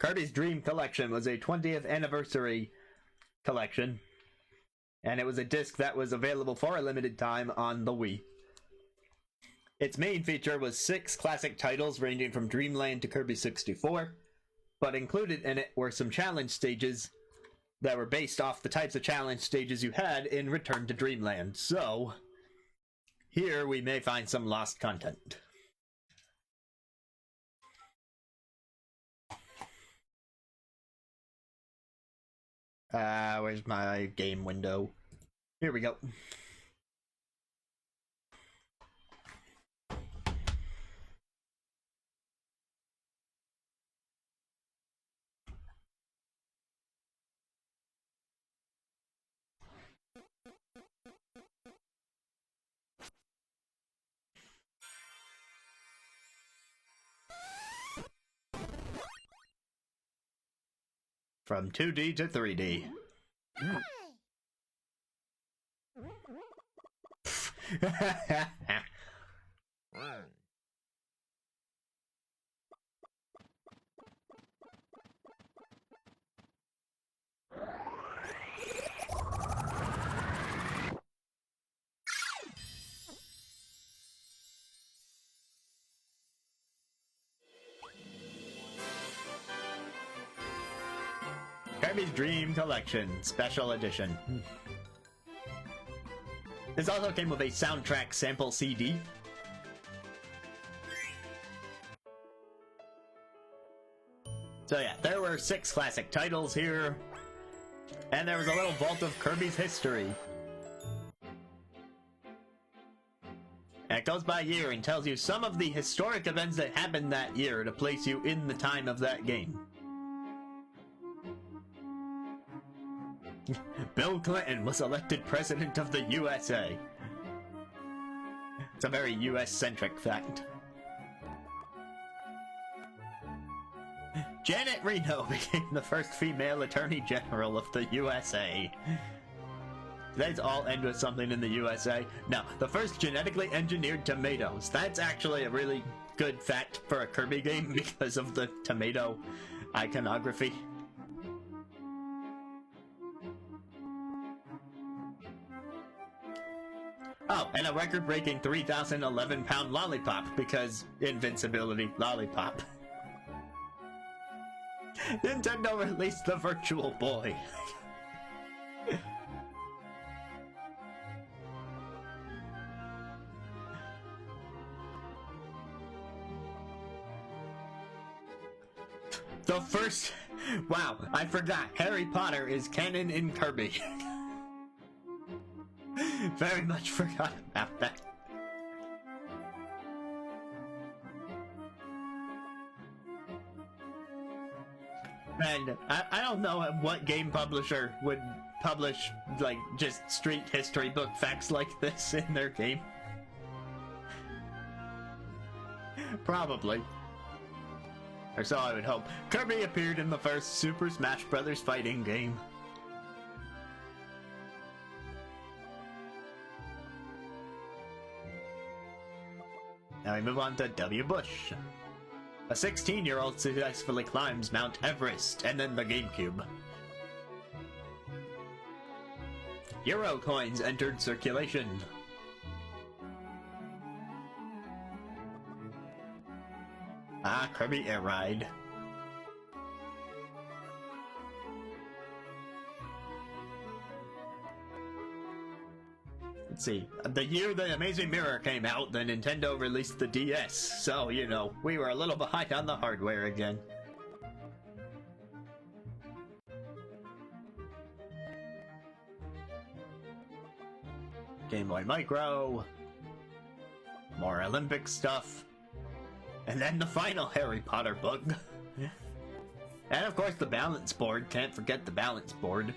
Kirby's Dream Collection was a 20th anniversary collection, and it was a disc that was available for a limited time on the Wii. Its main feature was 6 classic titles ranging from Dreamland to Kirby 64, but included in it were some challenge stages that were based off the types of challenge stages you had in Return to Dreamland. So, here we may find some lost content. Where's my game window? Here we go. From 2D to 3D. Kirby's Dream Collection, Special Edition. This also came with a soundtrack sample CD. So yeah, there were 6 classic titles here, and there was a little vault of Kirby's history. And it goes by year and tells you some of the historic events that happened that year to place you in the time of that game. Bill Clinton was elected president of the USA. It's a very US-centric fact. Janet Reno became the first female Attorney General of the USA. These all end with something in the USA. Now, the first genetically engineered tomatoes. That's actually a really good fact for a Kirby game because of the tomato iconography. Oh, and a record-breaking 3,011-pound lollipop, because invincibility lollipop. Nintendo released the Virtual Boy. The first... Wow, I forgot. Harry Potter is canon in Kirby. Very much forgot about that. And I don't know what game publisher would publish, like, just street history book facts like this in their game. Probably. Or so I would hope. Kirby appeared in the first Super Smash Bros. Fighting game. Now we move on to W. Bush. A 16-year-old successfully climbs Mount Everest and then the GameCube. Euro coins entered circulation. Ah, Kirby Air Ride. Let's see. The year The Amazing Mirror came out, the Nintendo released the DS, so, you know, we were a little behind on the hardware again. Game Boy Micro. More Olympic stuff. And then the final Harry Potter book. And of course the balance board, can't forget the balance board.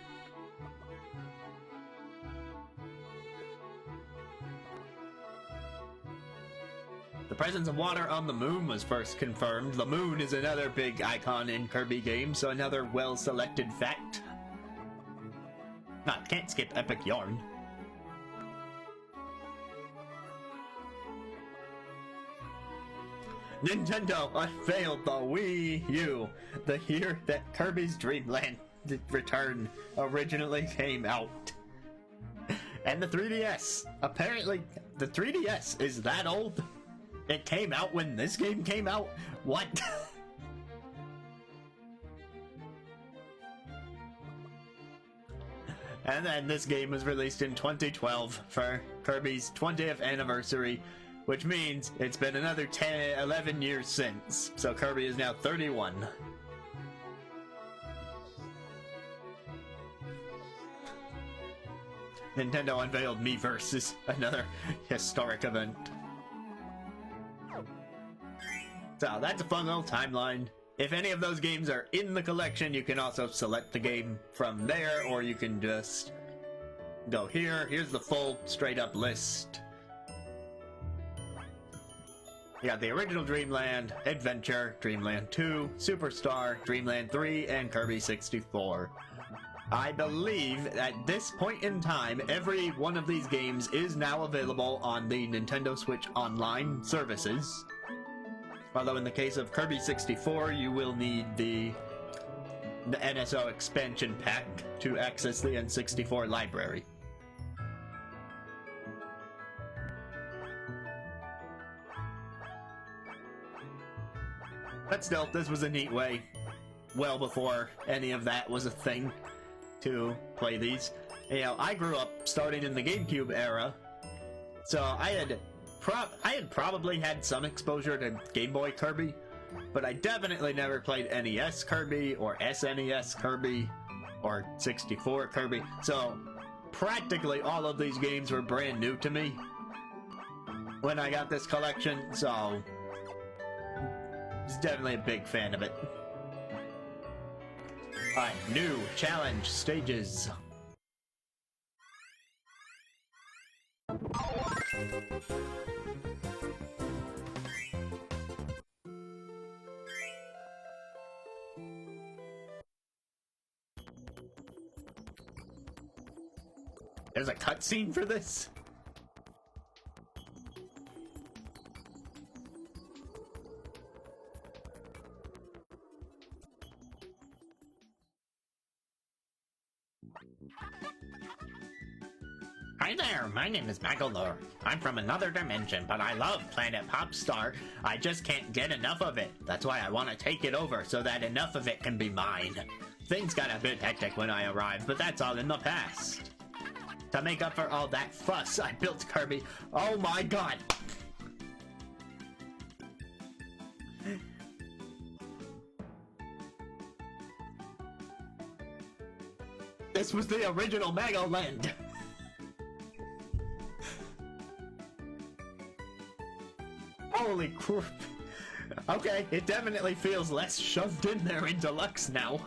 The presence of water on the moon was first confirmed. The moon is another big icon in Kirby games, so another well-selected fact. Can't skip Epic Yarn. Nintendo unveiled the Wii U, the year that Kirby's Dreamland Return originally came out. And the 3DS. Apparently, the 3DS is that old? It came out when this game came out? What? And then this game was released in 2012 for Kirby's 20th anniversary, which means it's been another 11 years since. So Kirby is now 31. Nintendo unveiled Miiverse, another historic event. So that's a fun little timeline. If any of those games are in the collection, you can also select the game from there, or you can just go here. Here's the full straight up list. You got the original Dreamland, Adventure, Dreamland 2, Superstar, Dreamland 3, and Kirby 64. I believe at this point in time, every one of these games is now available on the Nintendo Switch Online services. Although in the case of Kirby 64, you will need the NSO expansion pack to access the N64 library. But still, this was a neat way, well before any of that was a thing, to play these. You know, I grew up starting in the GameCube era, so I had probably had some exposure to Game Boy Kirby, but I definitely never played NES Kirby, or SNES Kirby, or 64 Kirby, so practically all of these games were brand new to me when I got this collection, so I was definitely a big fan of it. Alright, new challenge stages. There's a cutscene for this? Hi there, my name is Magoland. I'm from another dimension, but I love Planet Popstar. I just can't get enough of it. That's why I want to take it over, so that enough of it can be mine. Things got a bit hectic when I arrived, but that's all in the past. To make up for all that fuss, I built Kirby. Oh my god! This was the original Magoland! Holy crap. Okay, it definitely feels less shoved in there in Deluxe now.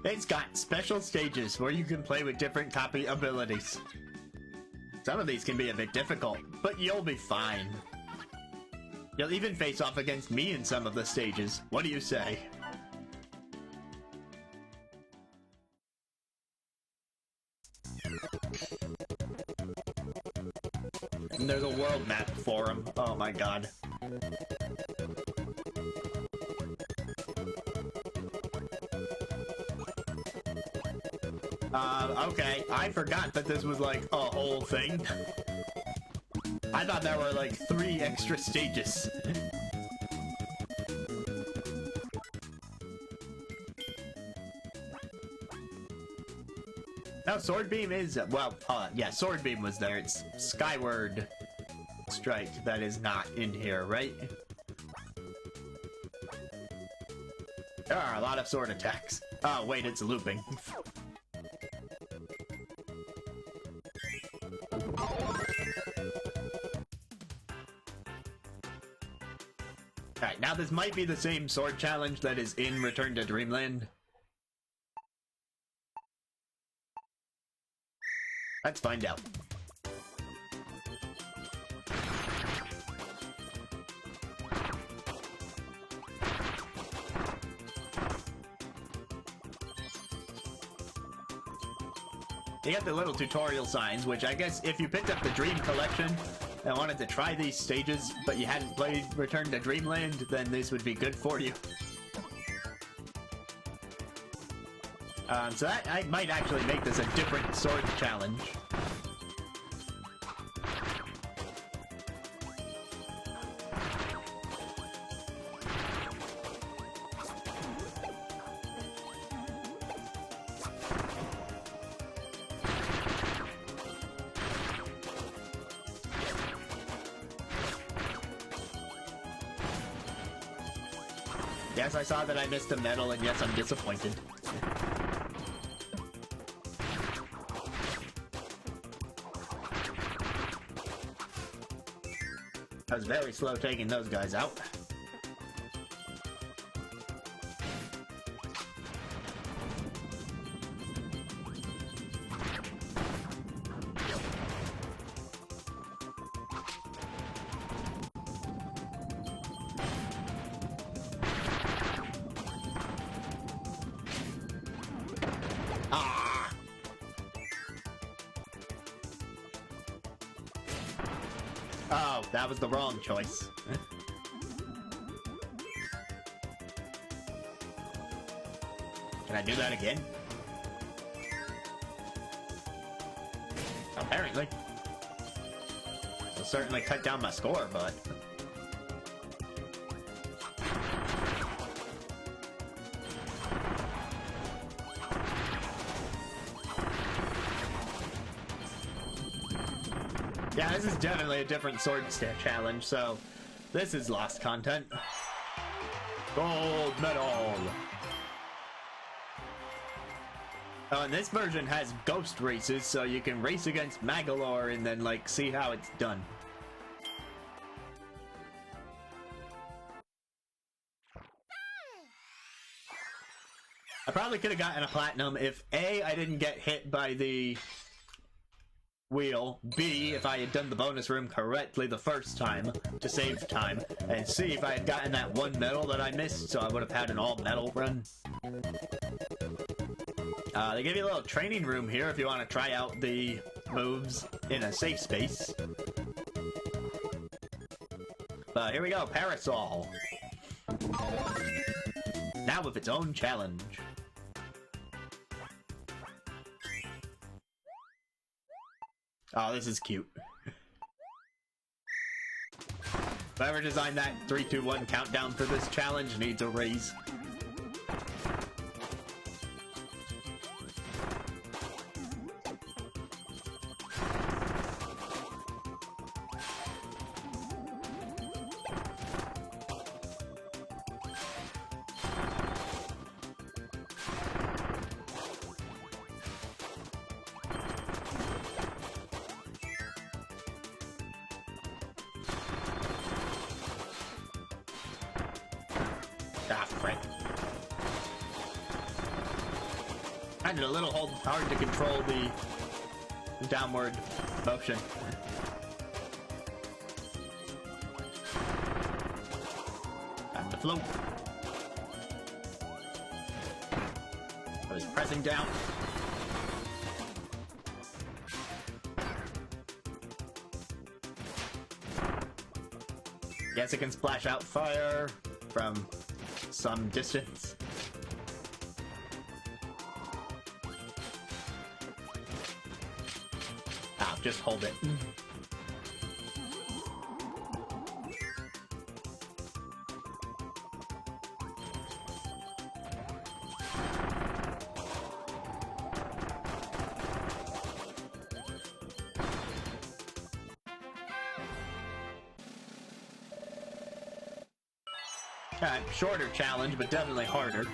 It's got special stages where you can play with different copy abilities. Some of these can be a bit difficult, but you'll be fine. You'll even face off against me in some of the stages. What do you say? And there's a world map for him. Oh my god. Okay, I forgot that this was like a whole thing. I thought there were like 3 extra stages. No, Sword Beam is, well, yeah, Sword Beam was there. It's Skyward Strike that is not in here, right? There are a lot of sword attacks. Oh, wait, it's looping. Alright, now this might be the same sword challenge that is in Return to Dreamland. Let's find out. You got the little tutorial signs, which I guess if you picked up the Dream Collection and wanted to try these stages, but you hadn't played Return to Dreamland, then this would be good for you. So that I might actually make this a different sword challenge. Yes, I saw that I missed a medal, and yes, I'm disappointed. I was very slow taking those guys out. Oh, that was the wrong choice. Can I do that again? Apparently. It'll certainly cut down my score, but... yeah, this is definitely a different sword challenge, so this is lost content. Gold medal! Oh, and this version has ghost races, so you can race against Magoland and then, like, see how it's done. I probably could have gotten a platinum if A, I didn't get hit by the wheel, B, if I had done the bonus room correctly the first time to save time, and C, if I had gotten that one medal that I missed, so I would have had an all-medal run. They give you a little training room here if you want to try out the moves in a safe space. But here we go, Parasol. Now with its own challenge. Oh, this is cute. Whoever designed that 3, 2, 1 countdown for this challenge needs a raise. Ah, frick. Kind of a little hard to control the downward motion. Time to float. I was pressing down. Guess it can splash out fire from some distance. Ah, just hold it. Shorter challenge, but definitely harder.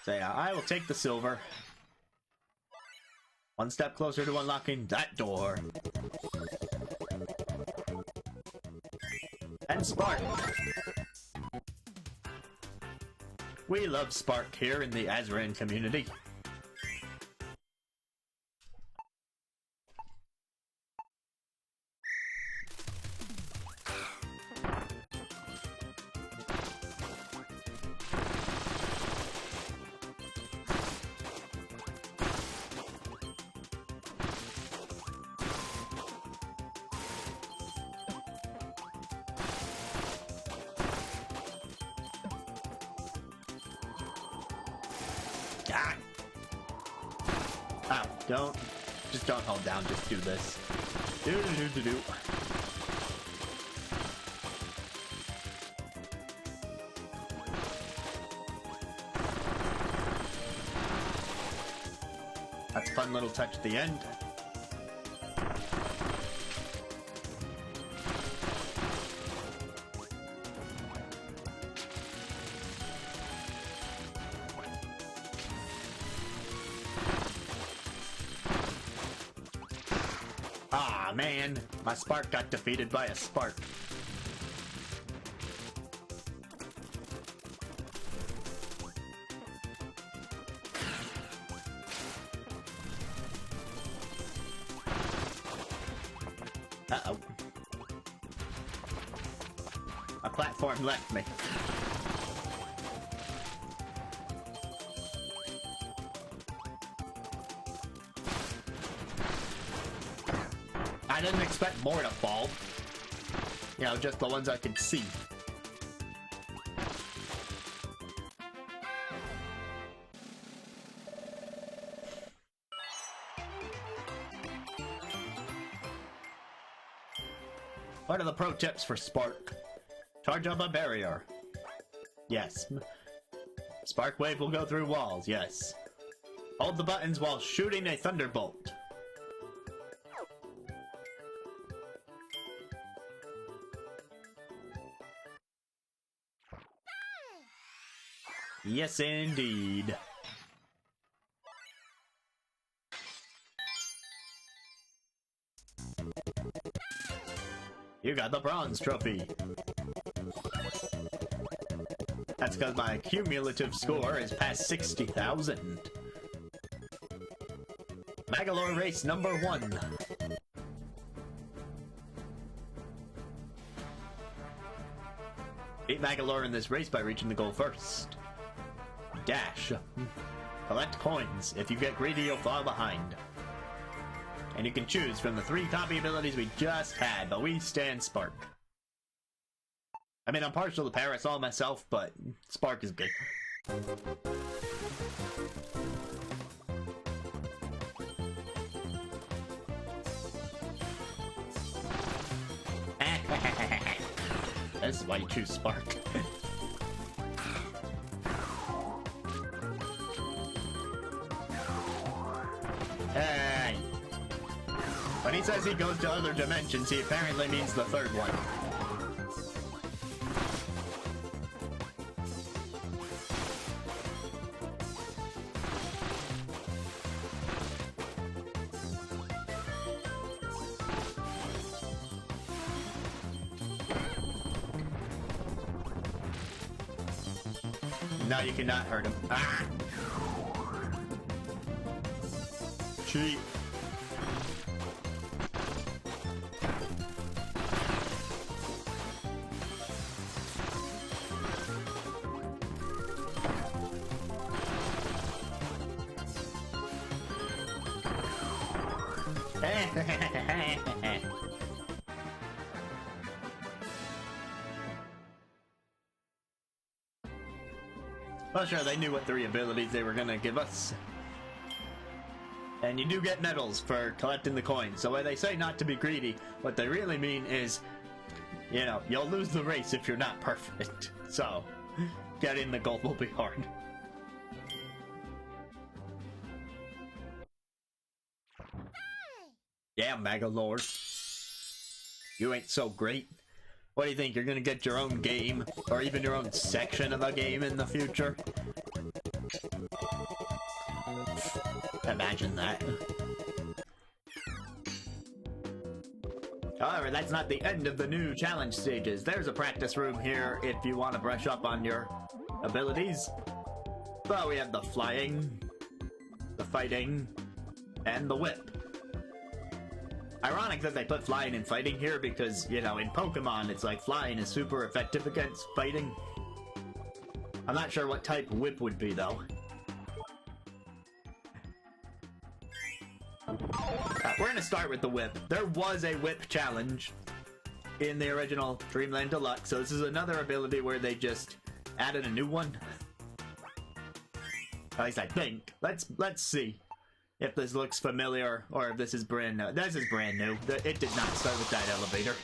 So yeah, I will take the silver. One step closer to unlocking that door. And Spark! We love Spark here in the Azran community. Ah! Oh, just don't hold down, just do this. Do. That's a fun little touch at the end. Ah, man, my spark got defeated by a spark. Uh-oh. A platform left me. I didn't expect more to fall. You know, just the ones I could see. What are the pro tips for Spark? Charge up a barrier. Yes. Spark wave will go through walls. Yes. Hold the buttons while shooting a thunderbolt. Yes, indeed. You got the bronze trophy. That's because my cumulative score is past 60,000. Magalore race number 1. Beat Magalore in this race by reaching the goal first. Dash. Collect coins. If you get greedy, you'll fall behind. And you can choose from the 3 copy abilities we just had, but we stand Spark. I mean, I'm partial to Parasol myself, but Spark is good. This is why you choose Spark. Hey! When he says he goes to other dimensions, he apparently means the 3rd one. No, you cannot hurt him. Ah! Cheat. Well, sure, they knew what 3 abilities they were gonna give us. And you do get medals for collecting the coins. So when they say not to be greedy, what they really mean is, you know, you'll lose the race if you're not perfect. So, getting the gold will be hard. Yeah, Magalore. You ain't so great. What do you think? You're gonna get your own game? Or even your own section of a game in the future? Imagine that. However, that's not the end of the new challenge stages. There's a practice room here if you want to brush up on your abilities. But we have the flying, the fighting, and the whip. Ironic that they put flying and fighting here because, you know, in Pokemon, it's like flying is super effective against fighting. I'm not sure what type whip would be, though. We're gonna start with the whip. There was a whip challenge in the original Dreamland Deluxe, so this is another ability where they just added a new one. At least I think. Let's see if this looks familiar or if this is brand new. This is brand new. It did not start with that elevator.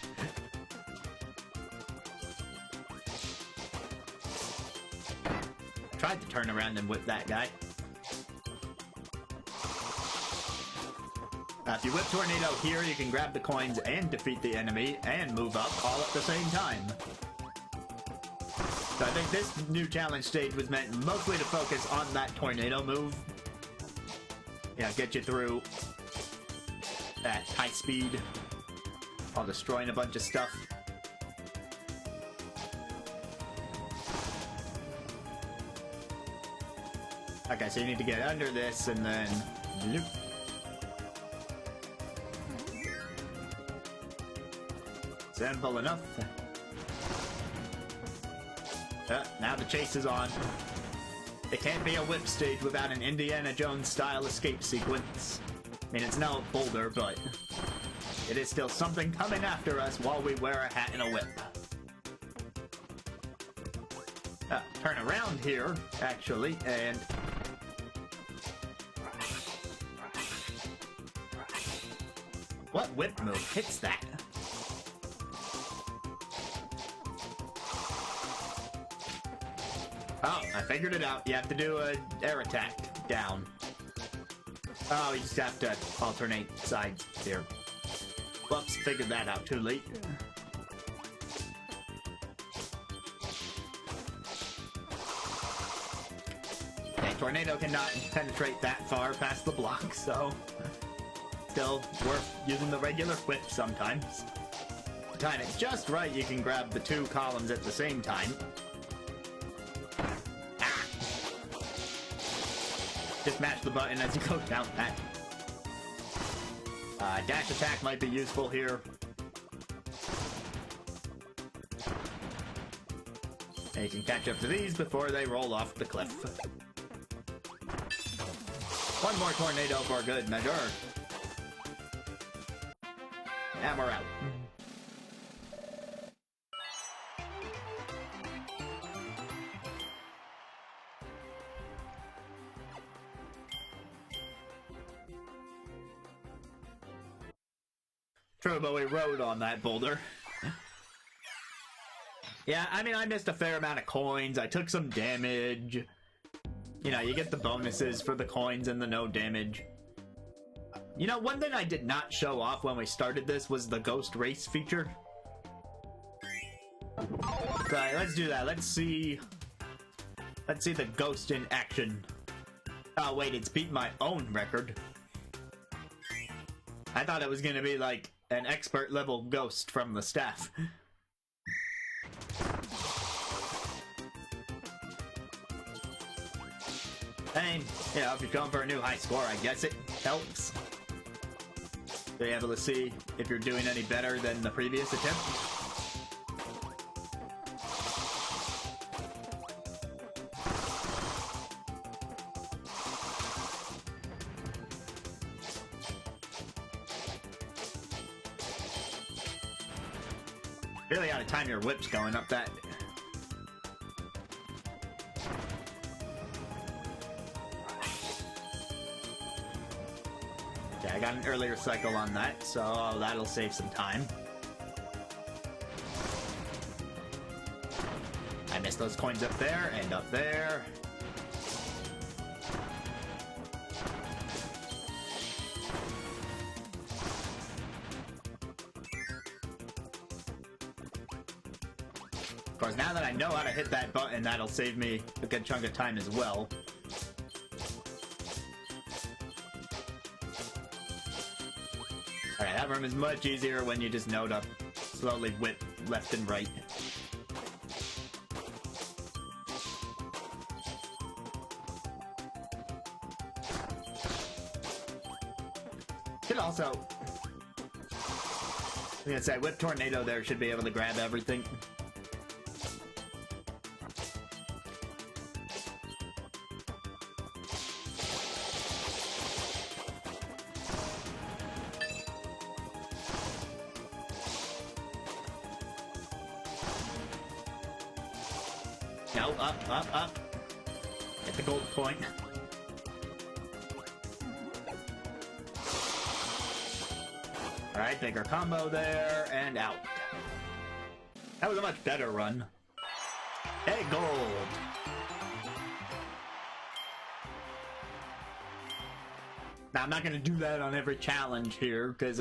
Tried to turn around and whip that guy. If you whip Tornado here, you can grab the coins and defeat the enemy and move up all at the same time. So I think this new challenge stage was meant mostly to focus on that Tornado move. Yeah, get you through that high speed while destroying a bunch of stuff. Okay, so you need to get under this and then... Bloop. Simple enough. Now the chase is on. It can't be a whip stage without an Indiana Jones style escape sequence. I mean, it's no boulder, but it is still something coming after us while we wear a hat and a whip. Turn around here, actually, and... What whip move hits that? Oh, I figured it out. You have to do an air attack down. Oh, you just have to alternate sides here. Whoops, figured that out too late. Okay, Tornado cannot penetrate that far past the block, so... Still worth using the regular whip sometimes. To time it just right, you can grab the two columns at the same time. Just mash the button as you go down that. Dash attack might be useful here. And you can catch up to these before they roll off the cliff. One more Tornado for good measure. And we're out. True, but we rode on that boulder. Yeah, I mean, I missed a fair amount of coins. I took some damage. You know, you get the bonuses for the coins and the no damage. You know, one thing I did not show off when we started this was the ghost race feature. Right, let's do that. Let's see the ghost in action. Oh wait, it's beat my own record. I thought it was gonna be like an expert level ghost from the staff. And, yeah, if you're going for a new high score, I guess it helps. Be able to see if you're doing any better than the previous attempt. Really ought to time your whips going up that. Yeah, I got an earlier cycle on that, so that'll save some time. I missed those coins up there and up there. Of course, now that I know how to hit that button, that'll save me a good chunk of time as well. Alright, that room is much easier when you just know to slowly whip left and right. Could also... I'm gonna say, Whip Tornado there should be able to grab everything. No, up. At the gold point. Alright, bigger combo there, and out. That was a much better run. Hey, gold! Now, I'm not gonna do that on every challenge here, because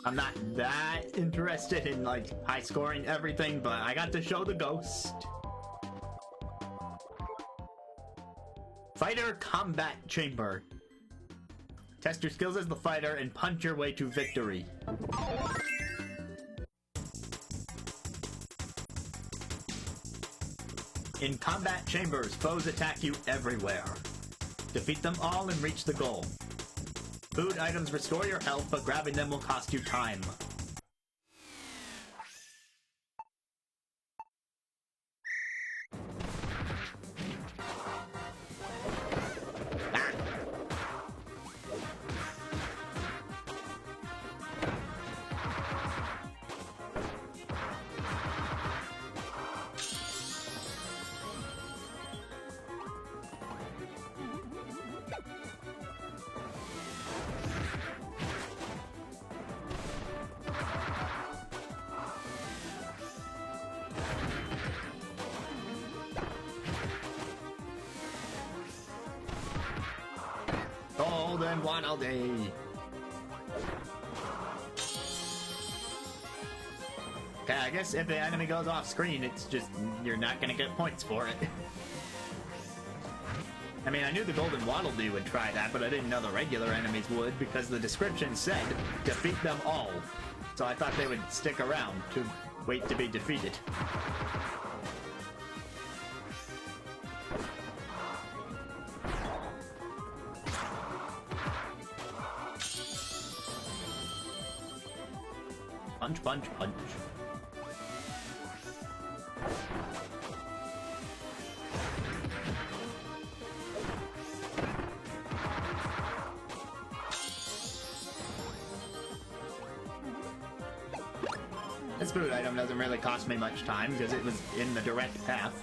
I'm not that interested in, like, high scoring everything, but I got to show the ghost. Fighter Combat Chamber. Test your skills as the fighter and punch your way to victory. In combat chambers, foes attack you everywhere. Defeat them all and reach the goal. Food items restore your health, but grabbing them will cost you time. Golden Waddle Day. Okay, I guess if the enemy goes off screen, it's just, you're not gonna get points for it. I mean, I knew the Golden Waddle Dee would try that, but I didn't know the regular enemies would, because the description said, defeat them all. So I thought they would stick around to wait to be defeated. Punch, punch, punch. This food item doesn't really cost me much time because it was in the direct path.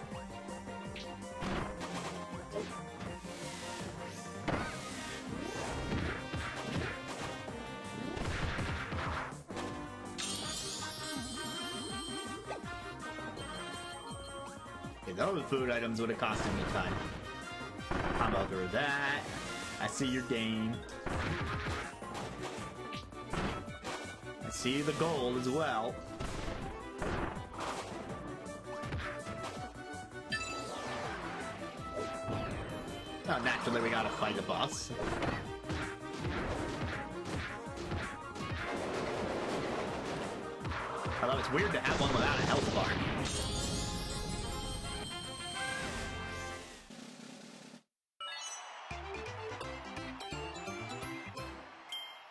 Those food items would have costed me time. Combo through that. I see your game. I see the gold as well. Oh, naturally we gotta fight a boss. Although it's weird to have one without a health bar.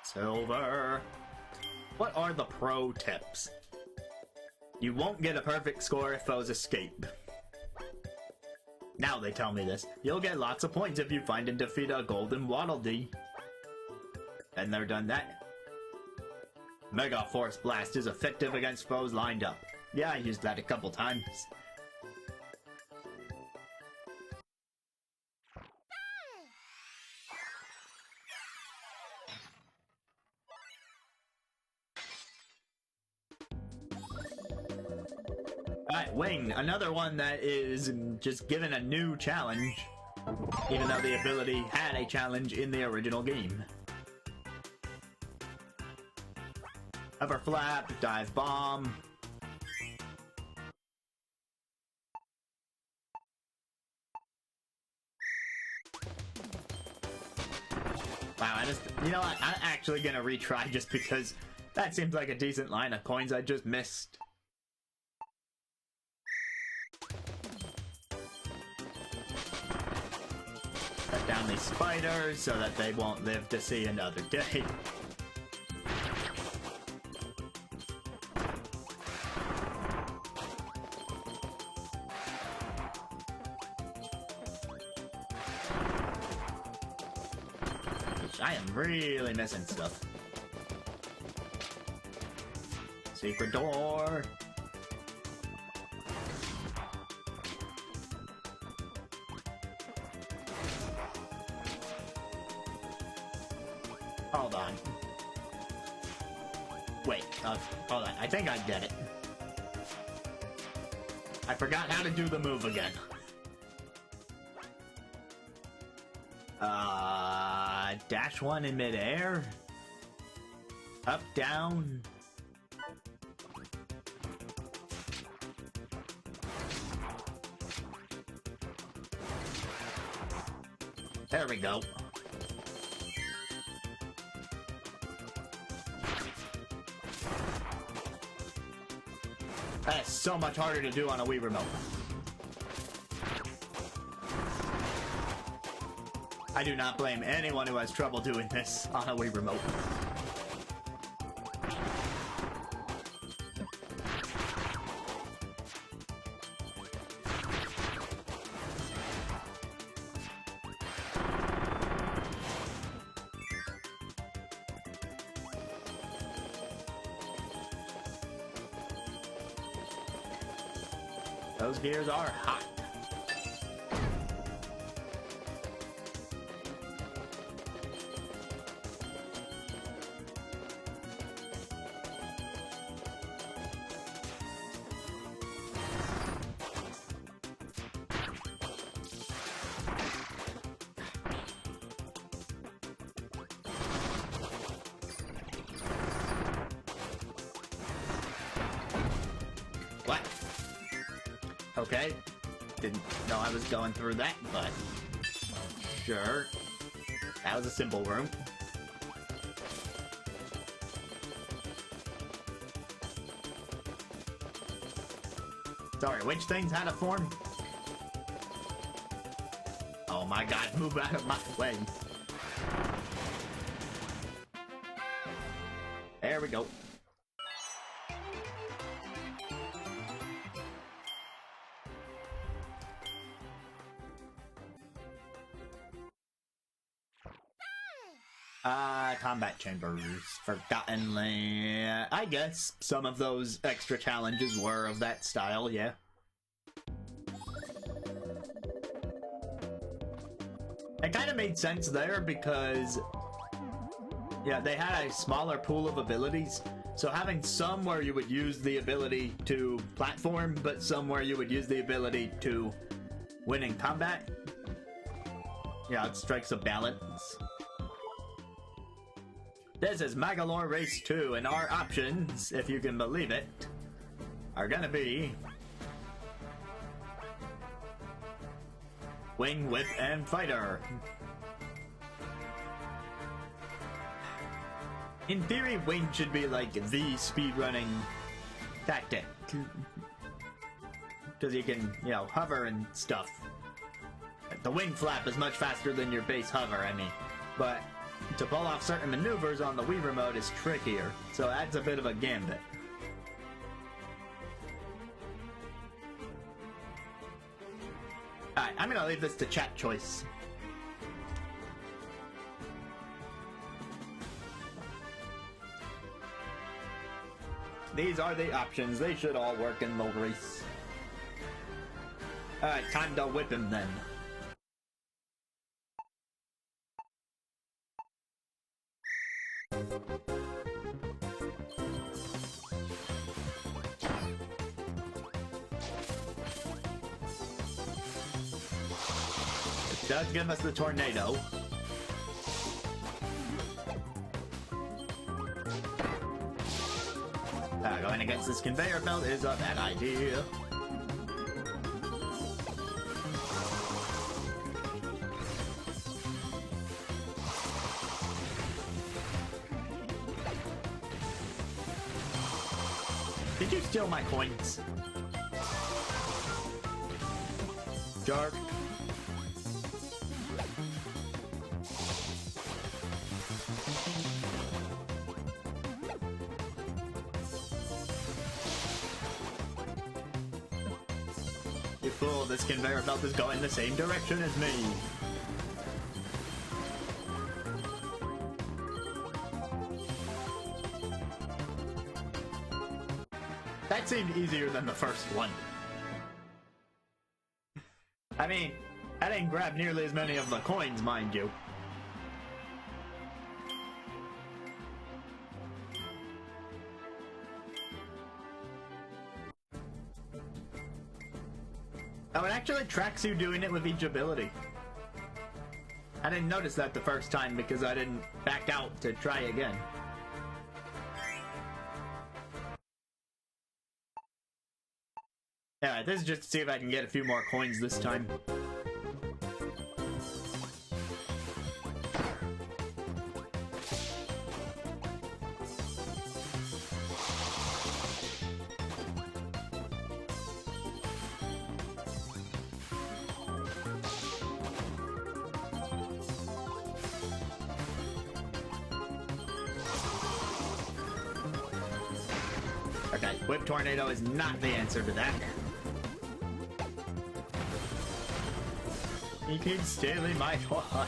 Silver. What are the pro tips? You won't get a perfect score if foes escape. Now they tell me this. You'll get lots of points if you find and defeat a Golden Waddle Dee. And they're done that. Mega Force Blast is effective against foes lined up. Yeah, I used that a couple times. Alright, Wing, another one that is just given a new challenge, even though the ability had a challenge in the original game. Hover Flap, Dive Bomb. Wow, you know what, I'm actually gonna retry just because that seems like a decent line of coins I just missed. Cut down these spiders so that they won't live to see another day. I am really missing stuff. Secret door. Hold on. Wait, hold on. I think I get it. I forgot how to do the move again. Dash one in midair. Up, down. There we go. That's so much harder to do on a Wii remote. I do not blame anyone who has trouble doing this on a Wii remote. Those gears are hot. What? Okay. Didn't know I was going through that, but sure. That was a simple room. Sorry, which things had a form? Oh my god, move out of my way. There we go. Combat chambers. Forgotten Land. I guess some of those extra challenges were of that style, yeah. It kind of made sense there because, yeah, they had a smaller pool of abilities. So having some where you would use the ability to platform, but some where you would use the ability to win in combat. Yeah, it strikes a balance. This is Magoland Race 2, and our options, if you can believe it, are gonna be Wing, Whip, and Fighter. In theory, Wing should be like the speedrunning tactic. Because you can, you know, hover and stuff. The wing flap is much faster than your base hover, I mean. But to pull off certain maneuvers on the Wii remote is trickier, so that's a bit of a gambit. Alright, I'm gonna leave this to chat choice. These are the options. They should all work in the race. Alright, time to whip him then. It does give us the tornado. Going against this conveyor belt is a bad idea. Did you steal my coins? Jerk. You fool, this conveyor belt is going the same direction as me. That seemed easier than the first one. I mean, I didn't grab nearly as many of the coins, mind you. Oh, it actually tracks you doing it with each ability. I didn't notice that the first time because I didn't back out to try again. Alright, this is just to see if I can get a few more coins this time. Okay, Whip Tornado is not the answer to that. He keeps stealing my coins.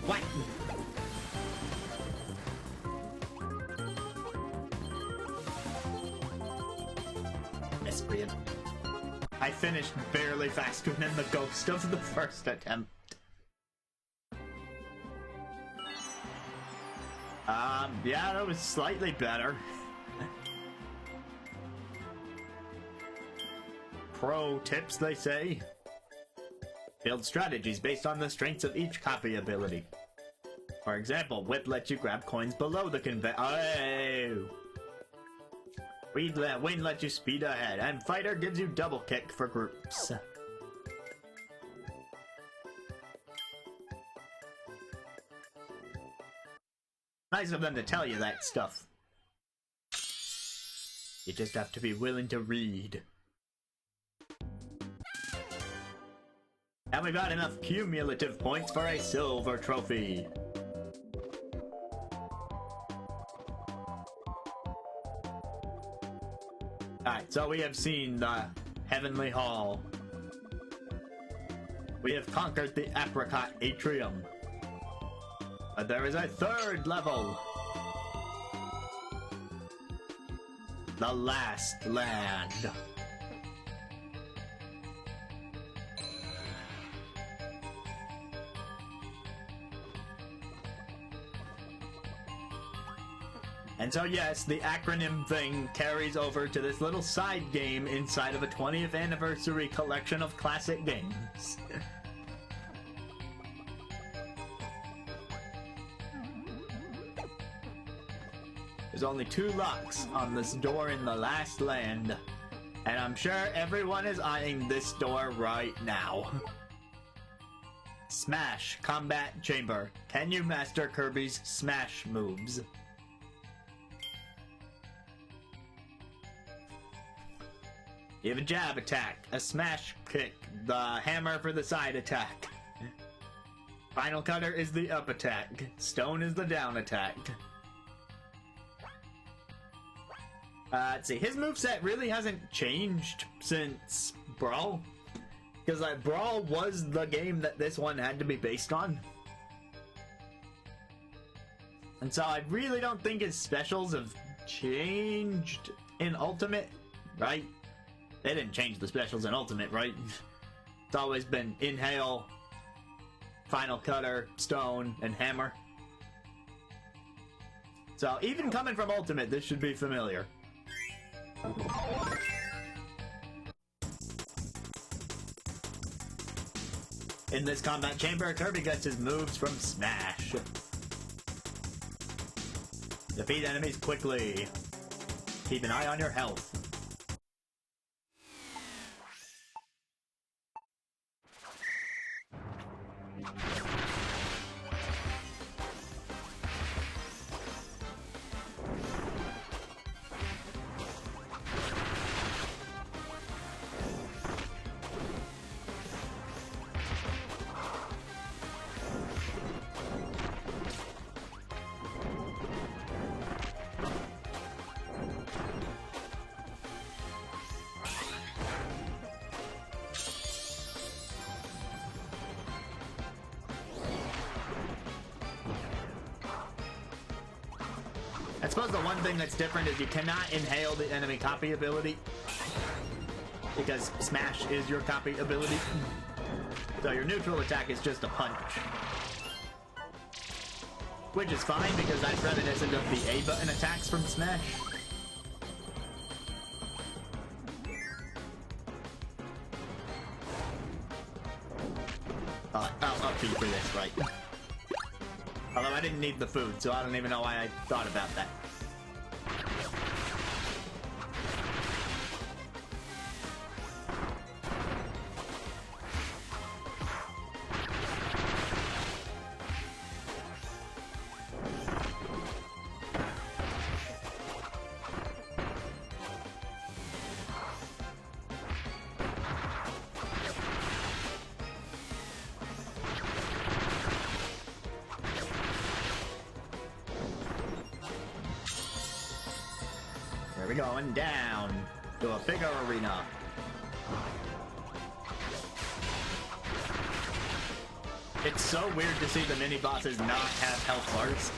What? Miscreant. I finished barely faster than the ghost of the first attempt. Yeah, that was slightly better. Pro tips, they say. Build strategies based on the strengths of each copy ability. For example, Whip lets you grab coins below the Oh! Wind lets you speed ahead, and Fighter gives you double kick for groups. Nice of them to tell you that stuff. You just have to be willing to read. And we got enough cumulative points for a silver trophy. Alright, so we have seen the Heavenly Hall. We have conquered the Apricot Atrium. But there is a third level. The Last Land. And so yes, the acronym thing carries over to this little side game inside of a 20th anniversary collection of classic games. There's only 2 locks on this door in the Last Land, and I'm sure everyone is eyeing this door right now. Smash Combat Chamber. Can you master Kirby's smash moves? You have a jab attack, a smash kick, the hammer for the side attack. Final Cutter is the up attack. Stone is the down attack. Let's see, his moveset really hasn't changed since Brawl. Because like, Brawl was the game that this one had to be based on. And so I really don't think his specials have changed in Ultimate, right? They didn't change the specials in Ultimate, right? It's always been Inhale, Final Cutter, Stone, and Hammer. So even coming from Ultimate, this should be familiar. In this combat chamber, Kirby gets his moves from Smash. Defeat enemies quickly. Keep an eye on your health. I suppose the one thing that's different is you cannot inhale the enemy copy ability, because Smash is your copy ability. So your neutral attack is just a punch. Which is fine, because that's reminiscent of the A button attacks from Smash. I'll up B for this, right? Although I didn't need the food, so I don't even know why I thought about that. We're going down to a bigger arena. It's so weird to see the mini bosses not have health bars.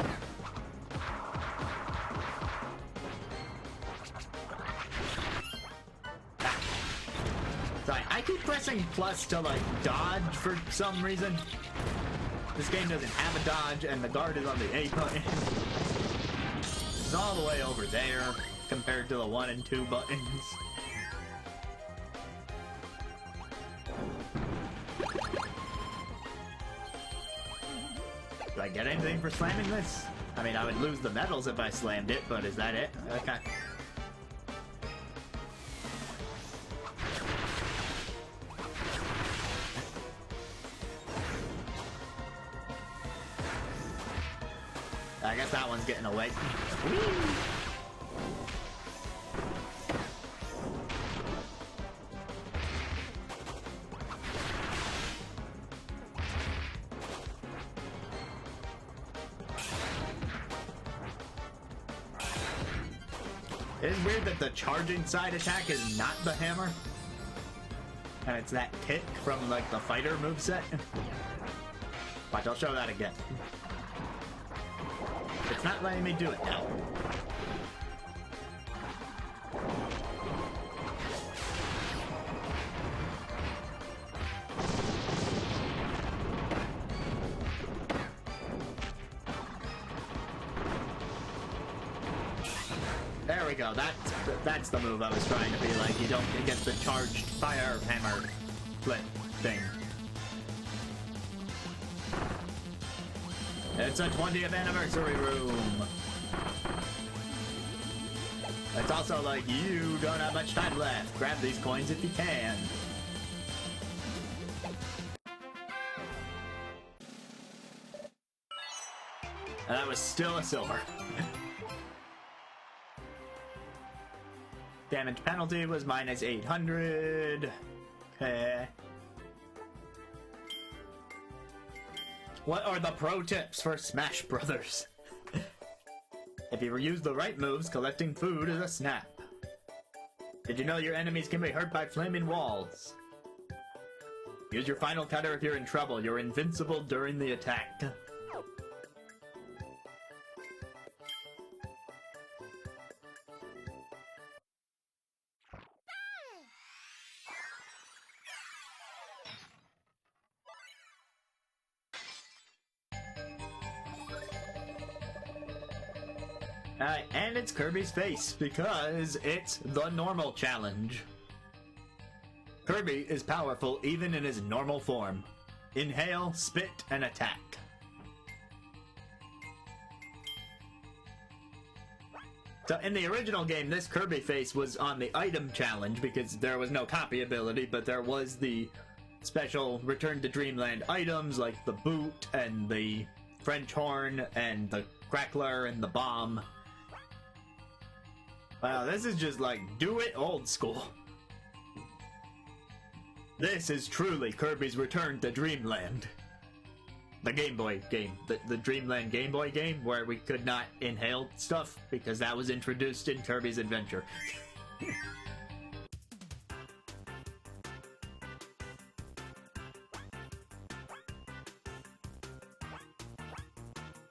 Sorry, I keep pressing plus to like dodge for some reason. This game doesn't have a dodge, and the guard is on the A button. It's all the way over there compared to the 1 and 2 buttons. Do I get anything for slamming this? I mean, I would lose the medals if I slammed it, but is that it? Okay. I guess that one's getting away. Whee! It is weird that the charging side attack is not the hammer. And it's that kick from like the fighter moveset. Watch, I'll show that again. It's not letting me do it now. There we go. That's the move I was trying to be like. You don't get the charged fire hammer flip thing. It's a 20th anniversary room. It's also like, you don't have much time left. Grab these coins if you can. And that was still a silver. Damage penalty was minus 800. Okay. What are the pro tips for Smash Brothers? If you use the right moves, collecting food is a snap. Did you know your enemies can be hurt by flaming walls? Use your final cutter if you're in trouble. You're invincible during the attack. And it's Kirby's face, because it's the normal challenge. Kirby is powerful even in his normal form. Inhale, spit, and attack. So in the original game, this Kirby face was on the item challenge because there was no copy ability, but there was the special Return to Dreamland items like the boot and the French horn and the crackler and the bomb. Wow, this is just like, do it old school. This is truly Kirby's Return to Dreamland. The Game Boy game. The Dreamland Game Boy game where we could not inhale stuff because that was introduced in Kirby's Adventure.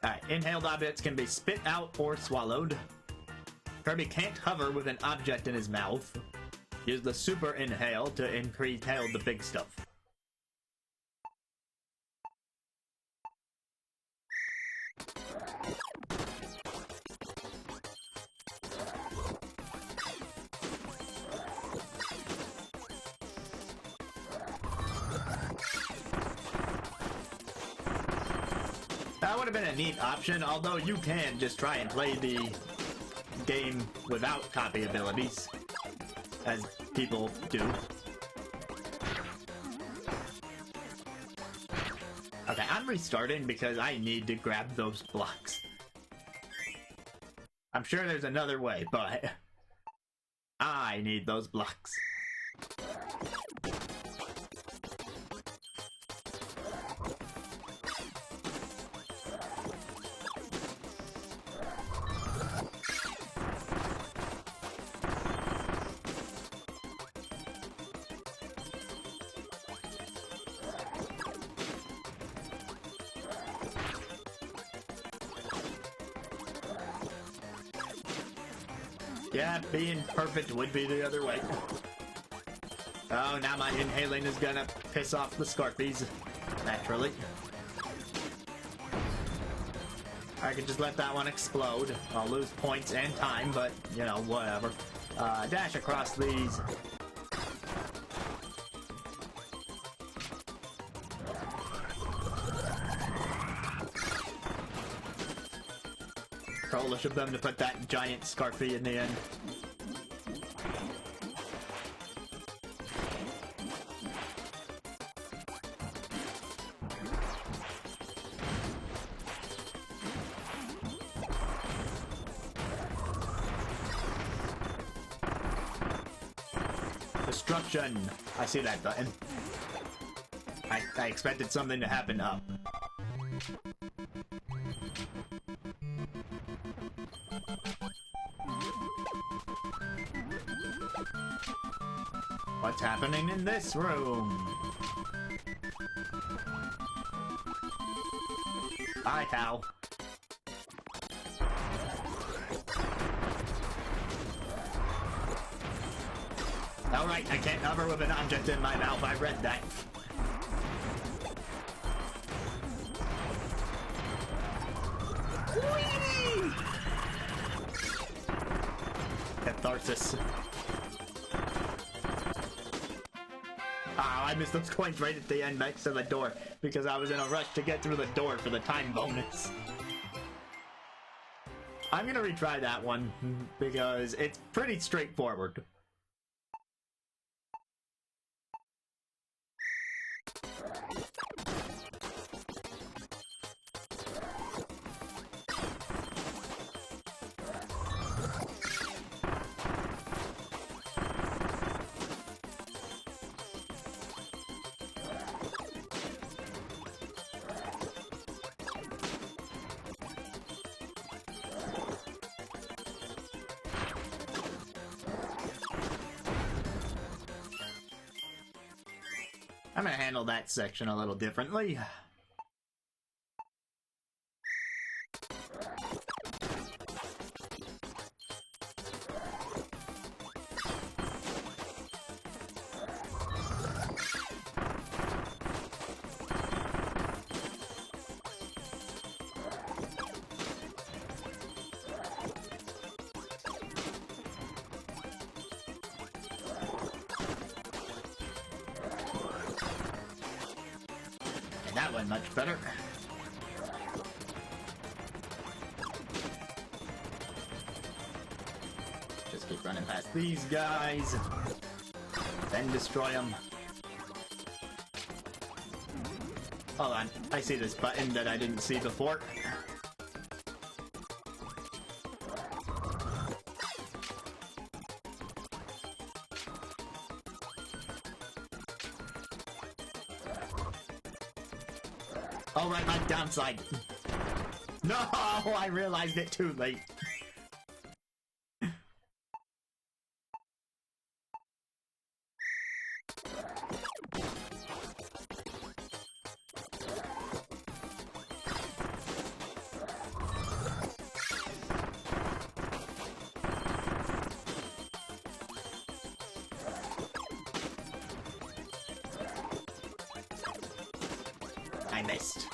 Alright, inhaled objects can be spit out or swallowed. Kirby can't hover with an object in his mouth. Use the super inhale to inhale the big stuff. That would have been a neat option, although you can just try and play the game without copy abilities, as people do. Okay, I'm restarting because I need to grab those blocks. I'm sure there's another way, but I need those blocks. Yeah, being perfect would be the other way. Oh, now my inhaling is gonna piss off the Scarfies. Naturally. I could just let that one explode. I'll lose points and time, but, you know, whatever. Dash across these. Foolish of them to put that giant Scarfy in the end. Destruction! I see that button. I expected something to happen up. What's happening in this room? Bye, pal. Alright, I can't hover with an object in my mouth. I read that. Whee! Catharsis. I missed those coins right at the end next to the door because I was in a rush to get through the door for the time bonus. I'm gonna retry that one because it's pretty straightforward. I'm gonna handle that section a little differently. That went much better. Just keep running past these guys. Then destroy them. Hold on, I see this button that I didn't see before. Oh, right, my downside. No, I realized it too late. I missed.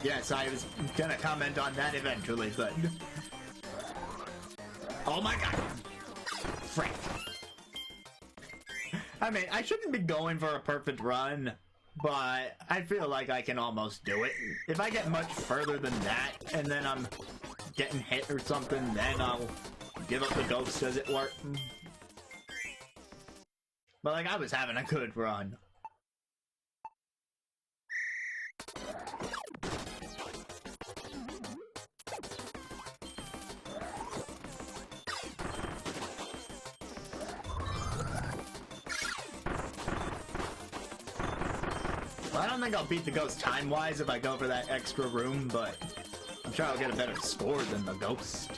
Yes, I was gonna comment on that eventually, but... Oh my god! Frick. I mean, I shouldn't be going for a perfect run, but I feel like I can almost do it. If I get much further than that, and then I'm getting hit or something, then I'll give up the ghost, as it were. But, like, I was having a good run. Well, I don't think I'll beat the ghost time-wise if I go for that extra room, but I'm sure I'll get a better score than the ghost.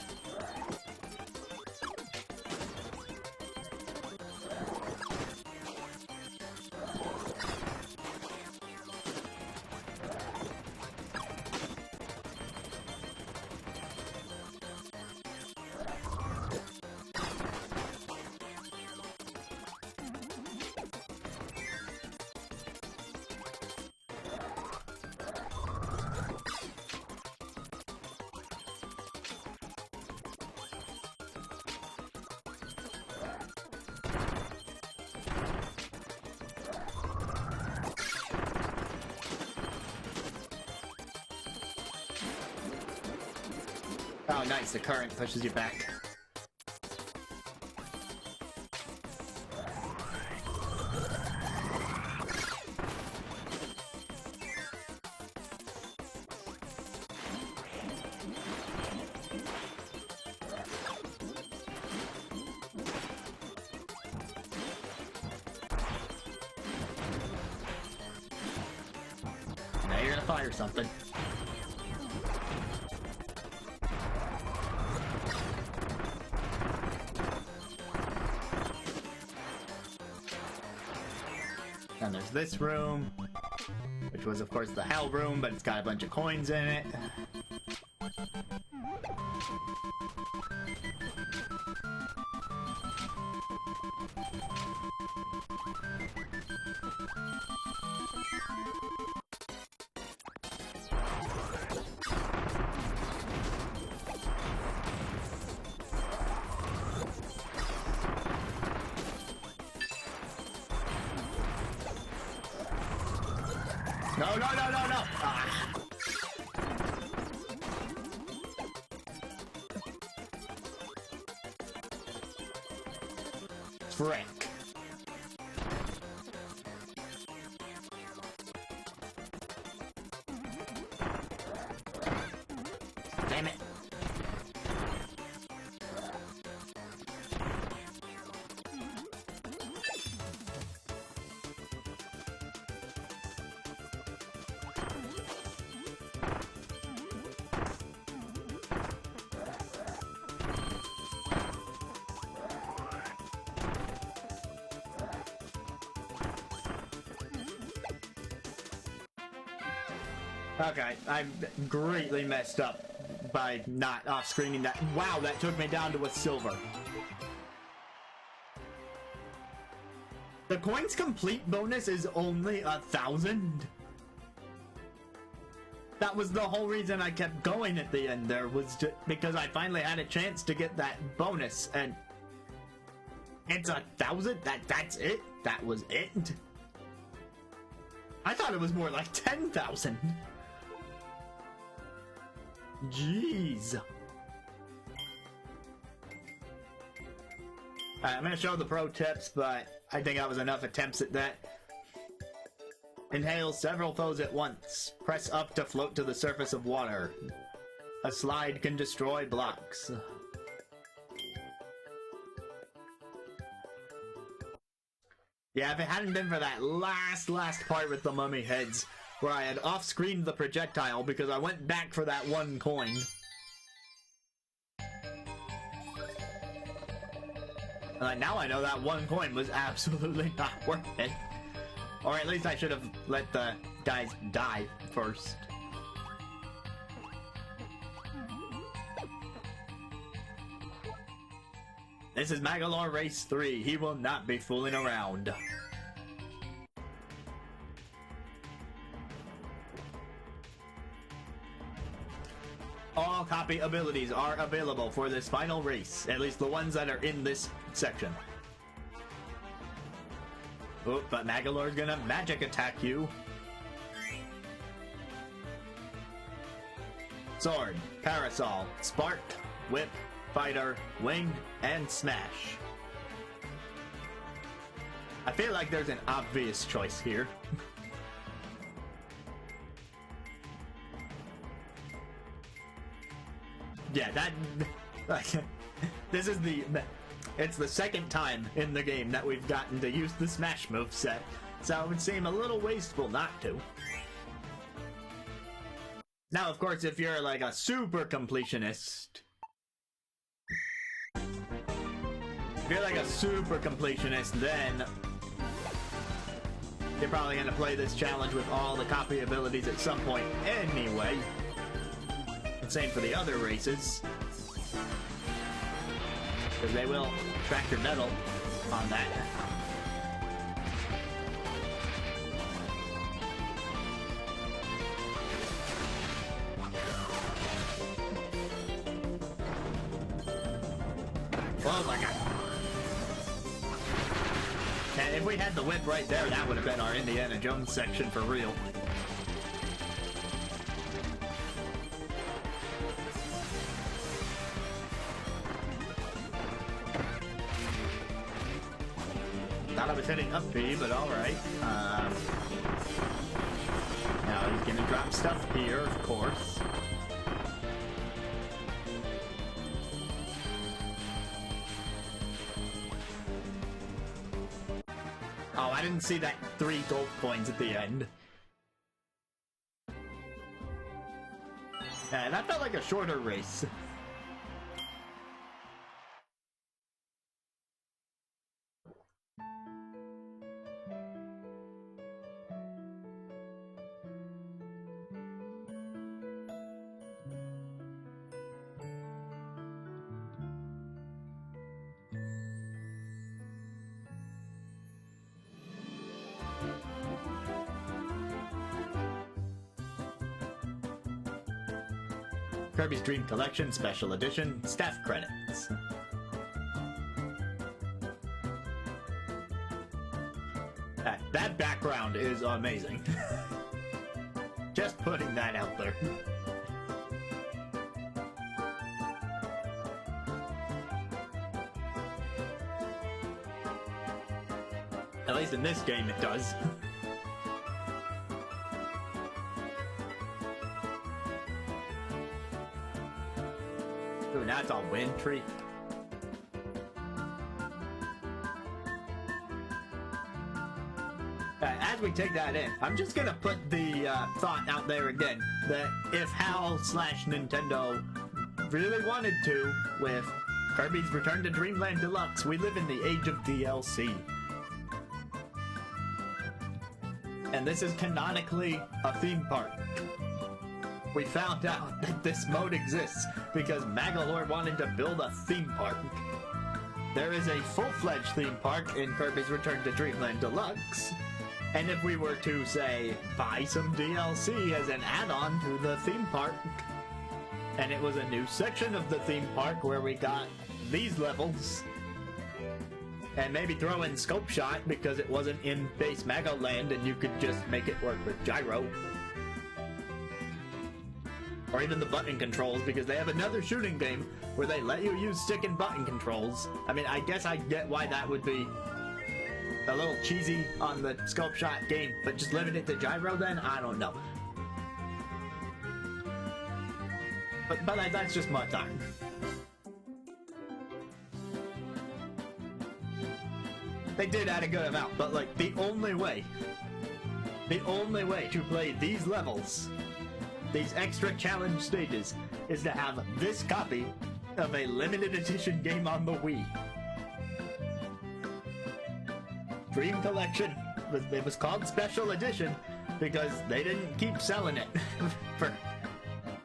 Oh, nice, the current pushes you back. Now you're gonna fire something. And there's this room, which was of course the hell room, but it's got a bunch of coins in it. No, no, no, no, no! Ah. Frick. Damn it. Okay, I greatly messed up by not off-screening that. Wow, that took me down to a silver. The coins complete bonus is only 1,000. That was the whole reason I kept going at the end there, was just because I finally had a chance to get that bonus, and it's 1,000? That's it? That was it? I thought it was more like 10,000. Jeez. Alright, I'm gonna show the pro tips, but I think that was enough attempts at that. Inhale several foes at once. Press up to float to the surface of water. A slide can destroy blocks. Yeah, if it hadn't been for that last part with the mummy heads, where I had off-screened the projectile because I went back for that one coin. Now I know that one coin was absolutely not worth it. Or at least I should have let the guys die first. This is Magoland Race 3. He will not be fooling around. All copy abilities are available for this final race, at least the ones that are in this section. Oh, but Magoland's gonna magic attack you. Sword, Parasol, Spark, Whip, Fighter, Wing, and Smash. I feel like there's an obvious choice here. Yeah, that... Like, this is the... It's the second time in the game that we've gotten to use the Smash moveset, so it would seem a little wasteful not to. Now, of course, if you're like a super completionist... If you're like a super completionist, then... You're probably gonna play this challenge with all the copy abilities at some point anyway. Same for the other races, because they will track your medal on that. Oh my god. And if we had the whip right there, that would have been our Indiana Jones section for real. Thought I was hitting up B, but alright. Now he's gonna drop stuff here, of course. Oh, I didn't see that 3 gold coins at the end. Yeah, that felt like a shorter race. Kirby's Dream Collection Special Edition Staff Credits. That background is amazing. Just putting that out there. At least in this game it does. Ooh, now it's all wind tree. As we take that in, I'm just gonna put the thought out there again that if HAL/Nintendo really wanted to, with Kirby's Return to Dreamland Deluxe, we live in the age of DLC. And this is canonically a theme park. We found out that this mode exists because Magoland wanted to build a theme park. There is a full-fledged theme park in Kirby's Return to Dreamland Deluxe, and if we were to, say, buy some DLC as an add-on to the theme park, and it was a new section of the theme park where we got these levels, and maybe throw in Scope Shot because it wasn't in base Magoland and you could just make it work with gyro. Or even the button controls, because they have another shooting game where they let you use stick and button controls. I mean, I guess I get why that would be a little cheesy on the Scope Shot game, but just limit it to gyro then? I don't know. But that's just my time. They did add a good amount, but like the only way to play these levels, these extra challenge stages, is to have this copy of a limited edition game on the Wii. Dream Collection. It was called Special Edition because they didn't keep selling it for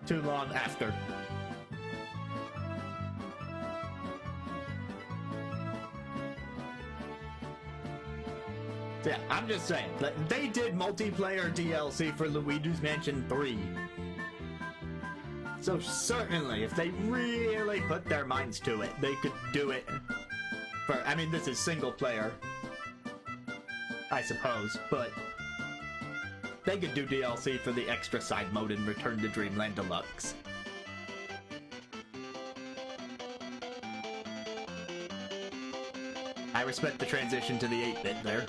too long after. Yeah, I'm just saying. They did multiplayer DLC for Luigi's Mansion 3. So certainly, if they really put their minds to it, they could do it for... I mean, this is single player, I suppose, but they could do DLC for the extra side mode in Return to Dreamland Deluxe. I respect the transition to the 8-bit there.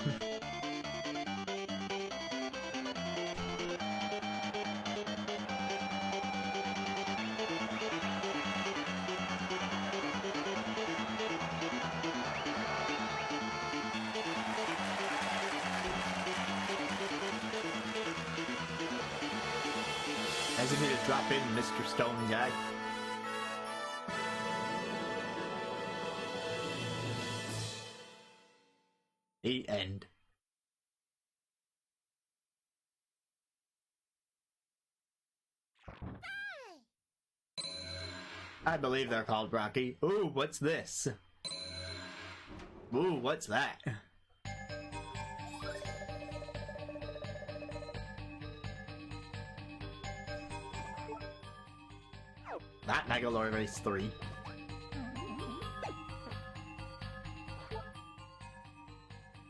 As you need to drop in, Mr. Stone Guy. The end. I believe they're called Rocky. Ooh, what's this? Ooh, what's that? Not Magoland Race 3.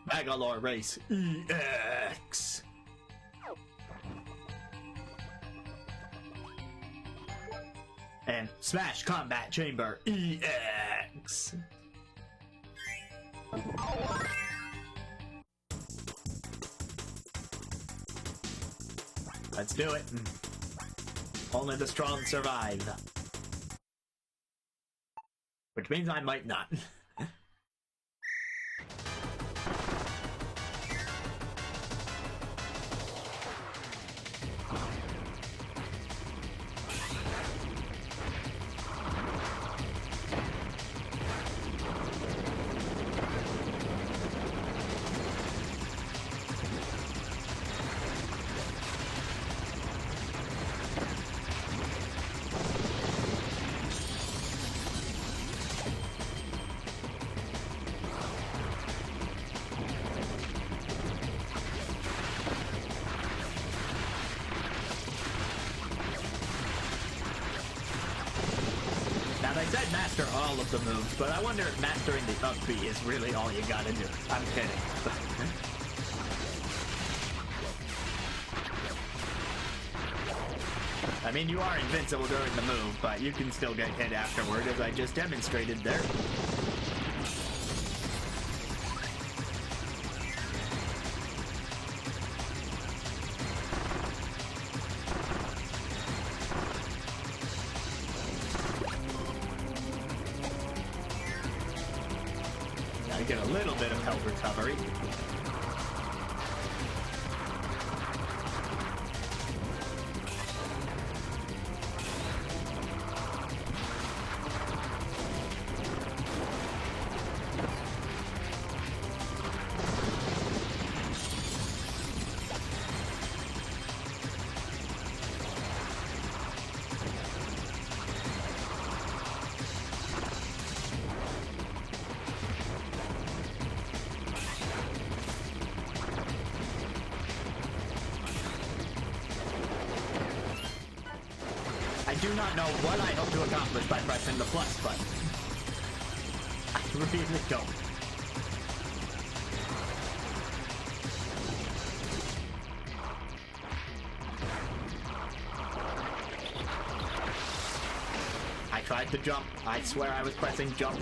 Magoland Race EX. And Smash Combat Chamber EX. Let's do it. Only the strong survive. Which means I might not. They said master all of the moves, but I wonder if mastering the up B is really all you gotta do. I'm kidding. I mean, you are invincible during the move, but you can still get hit afterward, as I just demonstrated there. Get a little bit of health recovery. I do not know what I hope to accomplish by pressing the plus button. I really don't. I tried to jump. I swear I was pressing jump.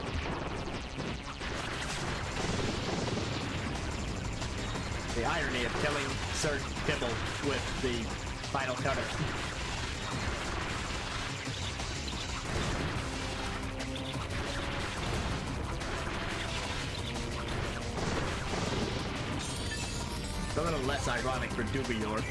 The irony of killing Sir Kibble with the final cutter. It's a little less ironic for Dubior.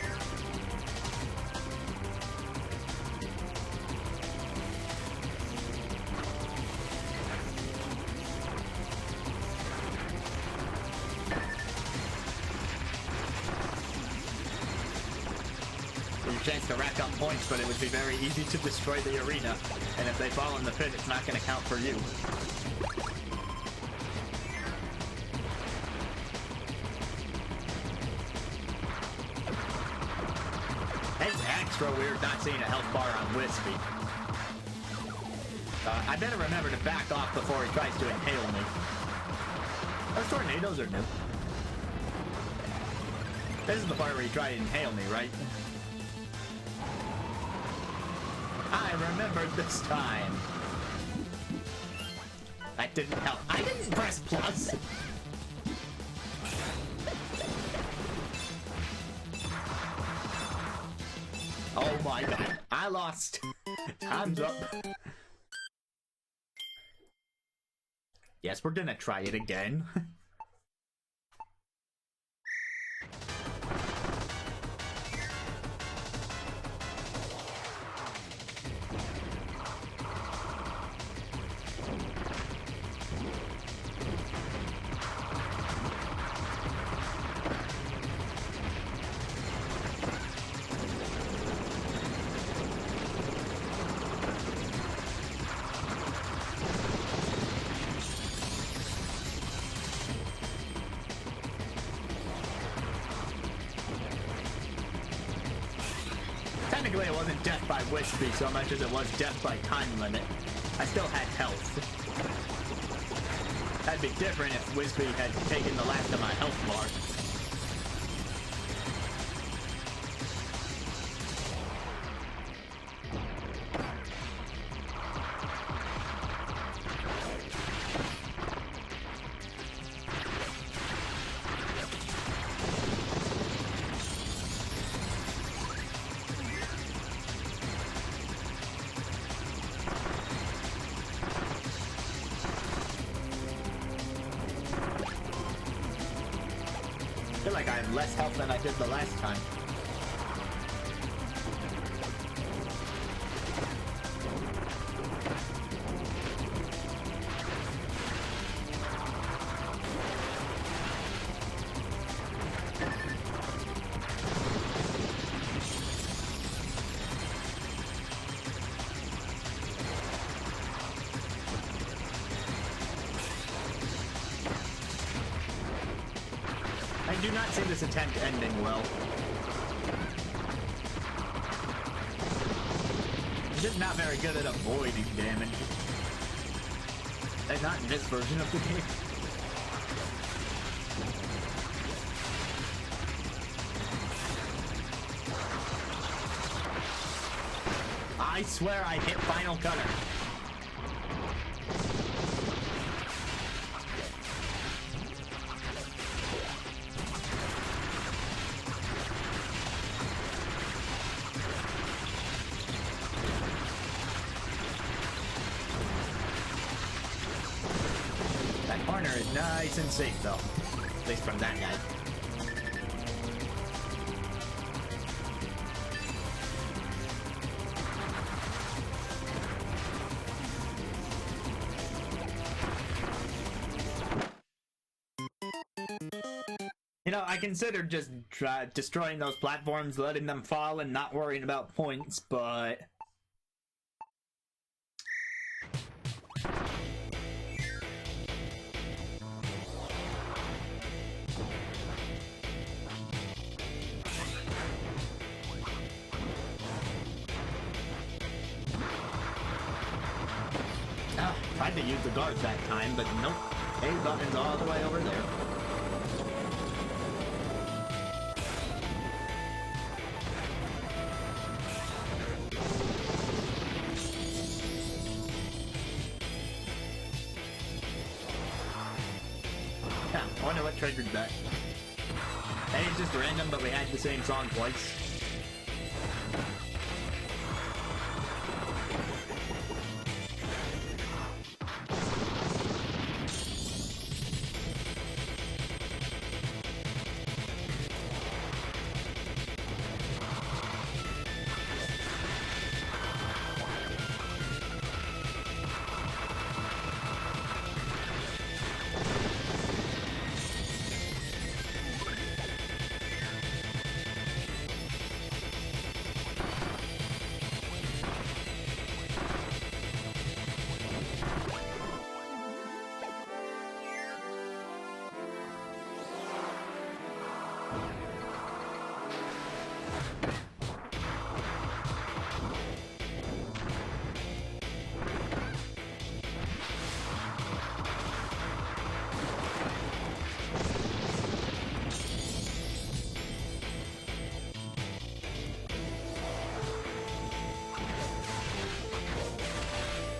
Chance to rack up points, but it would be very easy to destroy the arena. And if they fall in the pit, it's not going to count for you. extra weird not seeing a health bar on Wispy. I better remember to back off before he tries to inhale me. Those tornadoes are new. This is the part where you try to inhale me, right? I remembered this time. That didn't help. I didn't press plus. Oh my god. I lost. Time's up. Yes, we're gonna try it again. Technically, it wasn't death by Wispy so much as it was death by time limit. I still had health. That'd be different if Wispy had taken the last of my health bar. I feel like I have less health than I did the last time. I do not see this attempt ending well. I'm just not very good at avoiding damage. And not in this version of the game. I swear I hit Final Cutter. Corner is nice and safe though. At least from that guy. You know, I considered just destroying those platforms, letting them fall and not worrying about points, but tried to use the guards that time, but nope. A button's all the way over there. Yeah, I wonder what triggered that. Hey, it's just random, but we had the same song twice.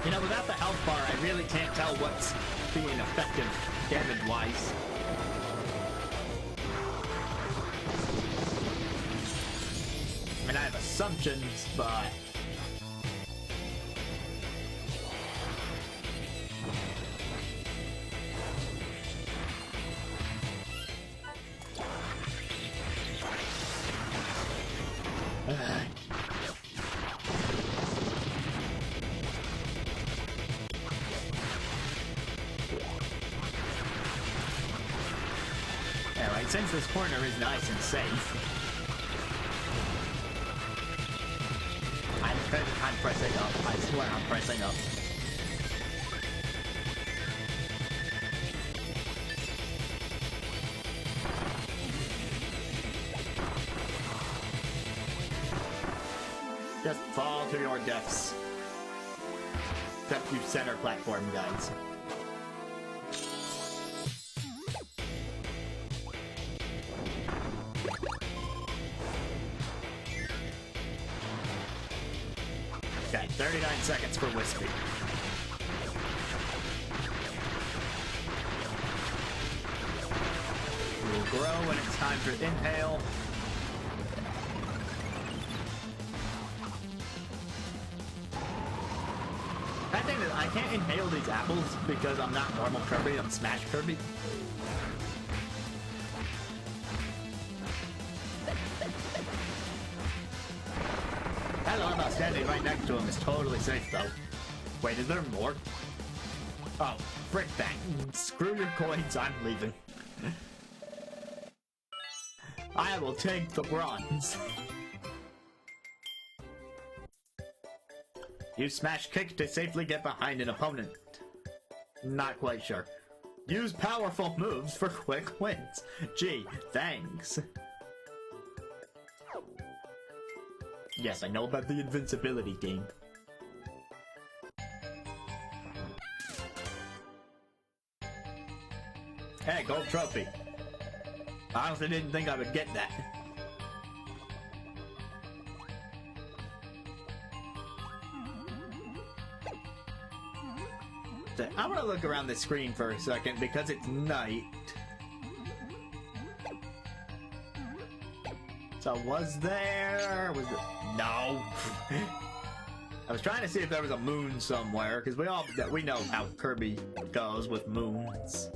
You know, without the health bar, I really can't tell what's being effective damage-wise. I mean, I have assumptions, but... Alright, since this corner is nice and safe, I'm pressing up. I swear I'm pressing up. Just fall to your deaths. Except you center platform guys. Okay, 39 seconds for Wispy. We'll grow when it's time for inhale. That thing is, I can't inhale these apples because I'm not normal Kirby, I'm Smash Kirby. That llama standing right next to him is totally safe though. Wait, is there more? Oh, frick that. Screw your coins, I'm leaving. I will take the bronze. Use smash kick to safely get behind an opponent. Not quite sure. Use powerful moves for quick wins. Gee, thanks. Yes, I know about the invincibility game. Hey, gold trophy. I honestly didn't think I would get that. I want to look around the screen for a second because it's night. So was there? Was it? No. I was trying to see if there was a moon somewhere because we know how Kirby goes with moons.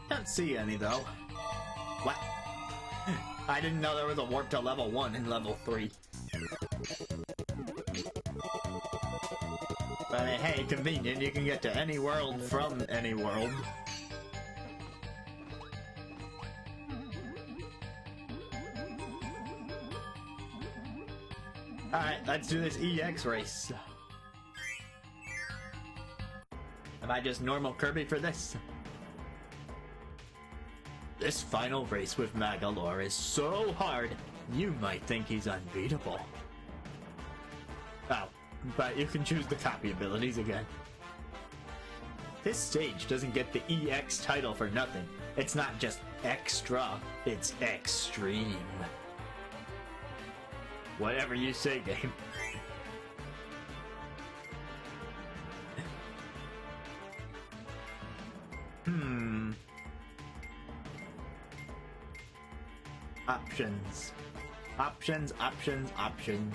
Can't see any though. What? I didn't know there was a warp to level 1 and level 3. But hey, convenient, you can get to any world from any world. Alright, let's do this EX race. Am I just normal Kirby for this? This final race with Magoland is so hard, you might think he's unbeatable. Oh, but you can choose the copy abilities again. This stage doesn't get the EX title for nothing. It's not just extra, it's extreme. Whatever you say, game. Options. Options, options, options.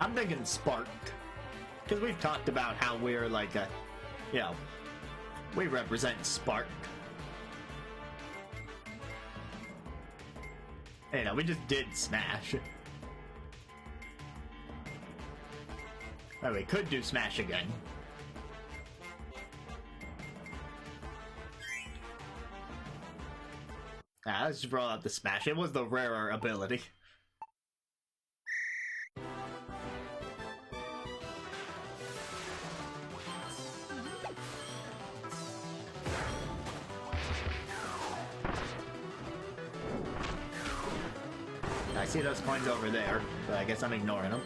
I'm thinking Spark. Because we've talked about how we're like a, you know, we represent Spark. You know, we just did Smash. Oh, we could do Smash again. Ah, let's just roll out the smash. It was the rarer ability. I see those coins over there, but I guess I'm ignoring them.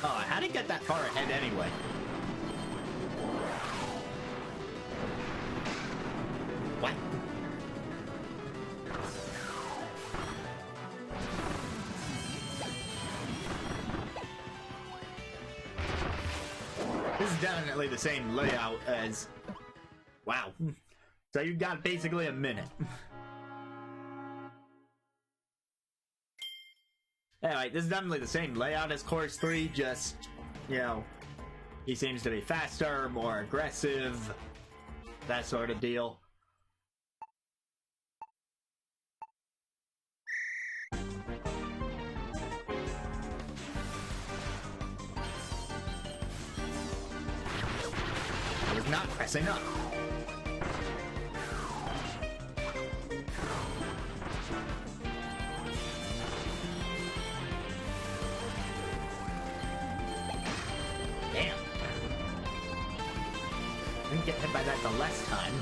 Oh, how did it get that far ahead anyway? What? This is definitely the same layout as... Wow. So you got basically a minute. Anyway, this is definitely the same layout as Course 3, just, you know, he seems to be faster, more aggressive, that sort of deal. I was not pressing up. Damn. Didn't get hit by that the last time.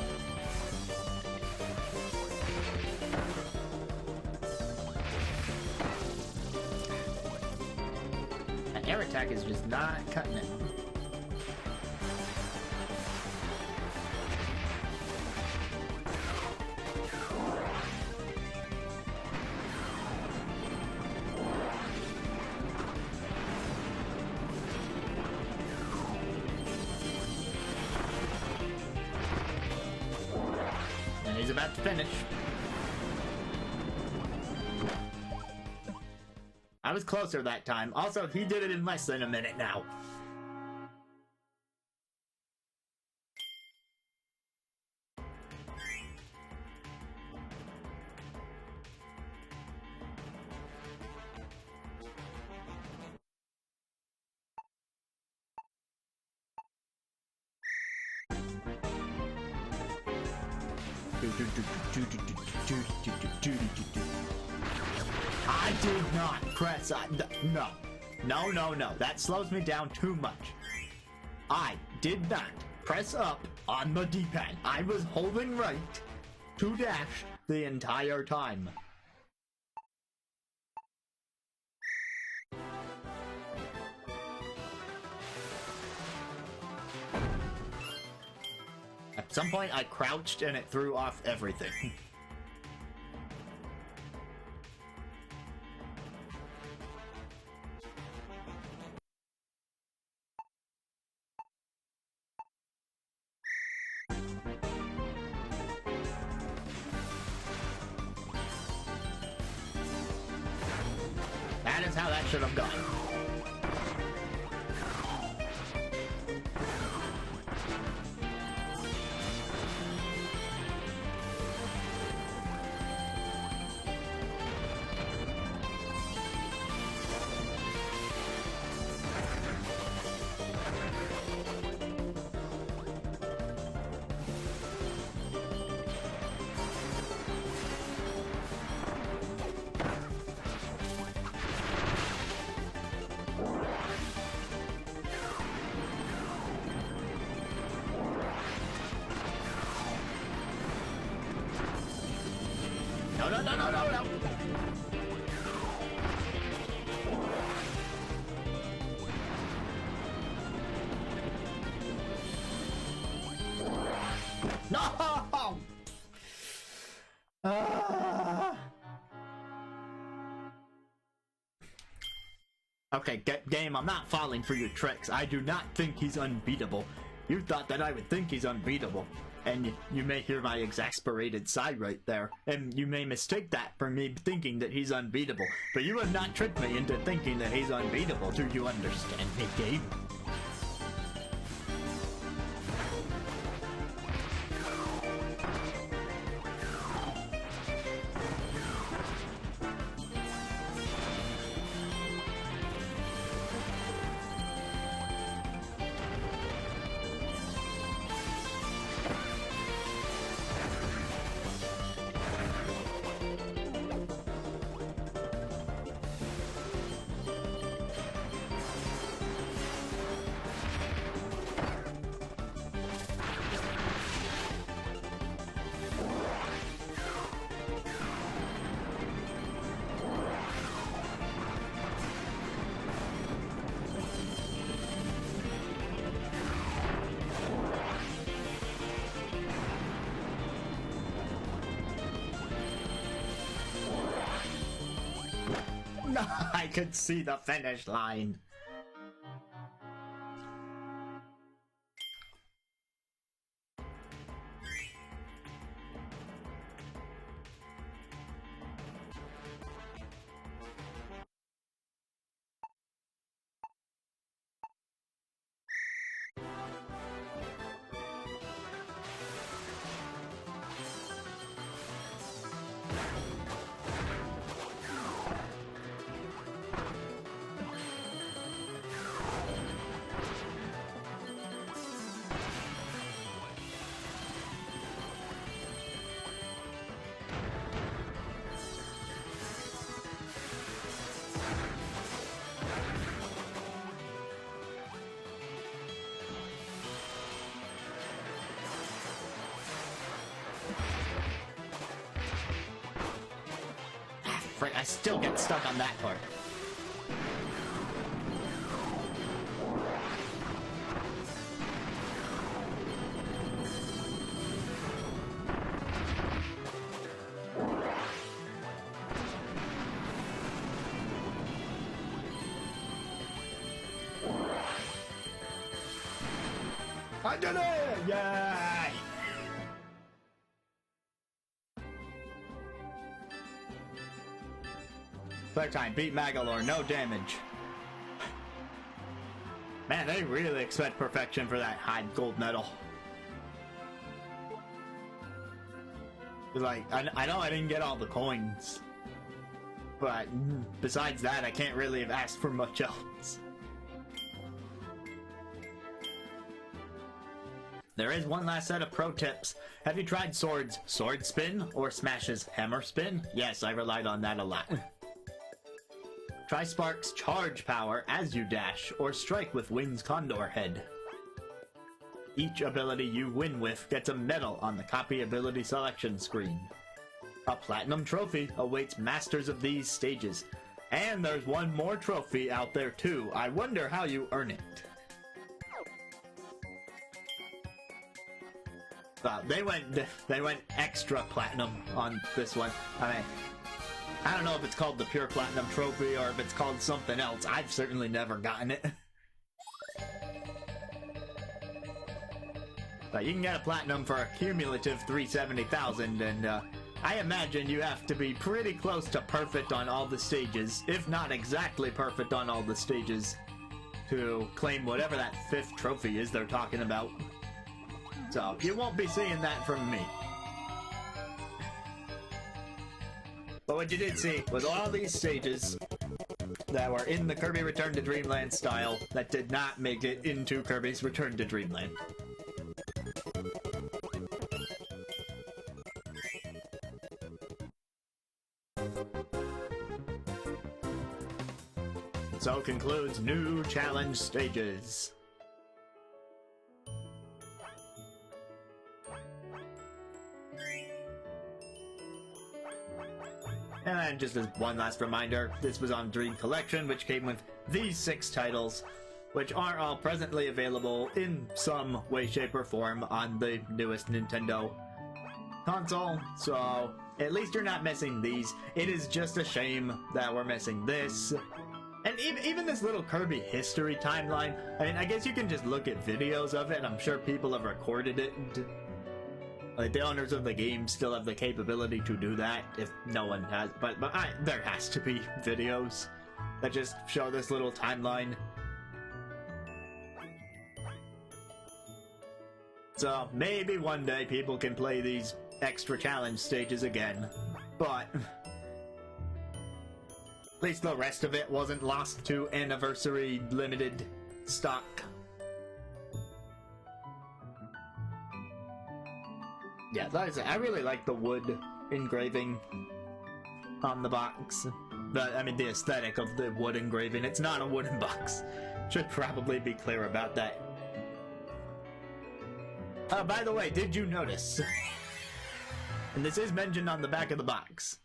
That air attack is just not cutting it. He's about to finish. I was closer that time. Also, he did it in less than a minute now. I did not press. No. No. That slows me down too much. I did not press up on the D-pad. I was holding right to dash the entire time. At some point, I crouched and it threw off everything. That is how that should have gone. No. No! Okay, game, I'm not falling for your tricks. I do not think he's unbeatable. You thought that I would think he's unbeatable. And you may hear my exasperated sigh right there, and you may mistake that for me thinking that he's unbeatable. But you have not tricked me into thinking that he's unbeatable. Do you understand me, game? I could see the finish line. Frick, I still get stuck on that part. I did it! Yay! Third time, beat Magoland, no damage. Man, they really expect perfection for that high gold medal. Like, I know I didn't get all the coins, but besides that, I can't really have asked for much else. There is one last set of pro tips. Have you tried Sword's sword spin or Smash's hammer spin? Yes, I relied on that a lot. Try Spark's charge power as you dash, or strike with Wing's Condor Head. Each ability you win with gets a medal on the copy ability selection screen. A platinum trophy awaits masters of these stages. And there's one more trophy out there too. I wonder how you earn it. They went extra platinum on this one. I don't know if it's called the Pure Platinum Trophy or if it's called something else. I've certainly never gotten it. But you can get a platinum for a cumulative 370,000, and I imagine you have to be pretty close to perfect on all the stages, if not exactly perfect on all the stages, to claim whatever that 5th trophy is they're talking about. So, you won't be seeing that from me. But what you did see was all these stages that were in the Kirby Return to Dreamland style that did not make it into Kirby's Return to Dreamland. So concludes new challenge stages. And then just as one last reminder, this was on Dream Collection, which came with these 6 titles, which are all presently available in some way, shape, or form on the newest Nintendo console. So at least you're not missing these. It is just a shame that we're missing this. And even this little Kirby history timeline, I mean, I guess you can just look at videos of it, and I'm sure people have recorded it. Like, the owners of the game still have the capability to do that if no one has, but there has to be videos that just show this little timeline. So maybe one day people can play these extra challenge stages again, but at least the rest of it wasn't lost to anniversary limited stock. Yeah, like I said, I really like the wood engraving on the box. I mean, the aesthetic of the wood engraving. It's not a wooden box. Should probably be clear about that. By the way, did you notice? And this is mentioned on the back of the box.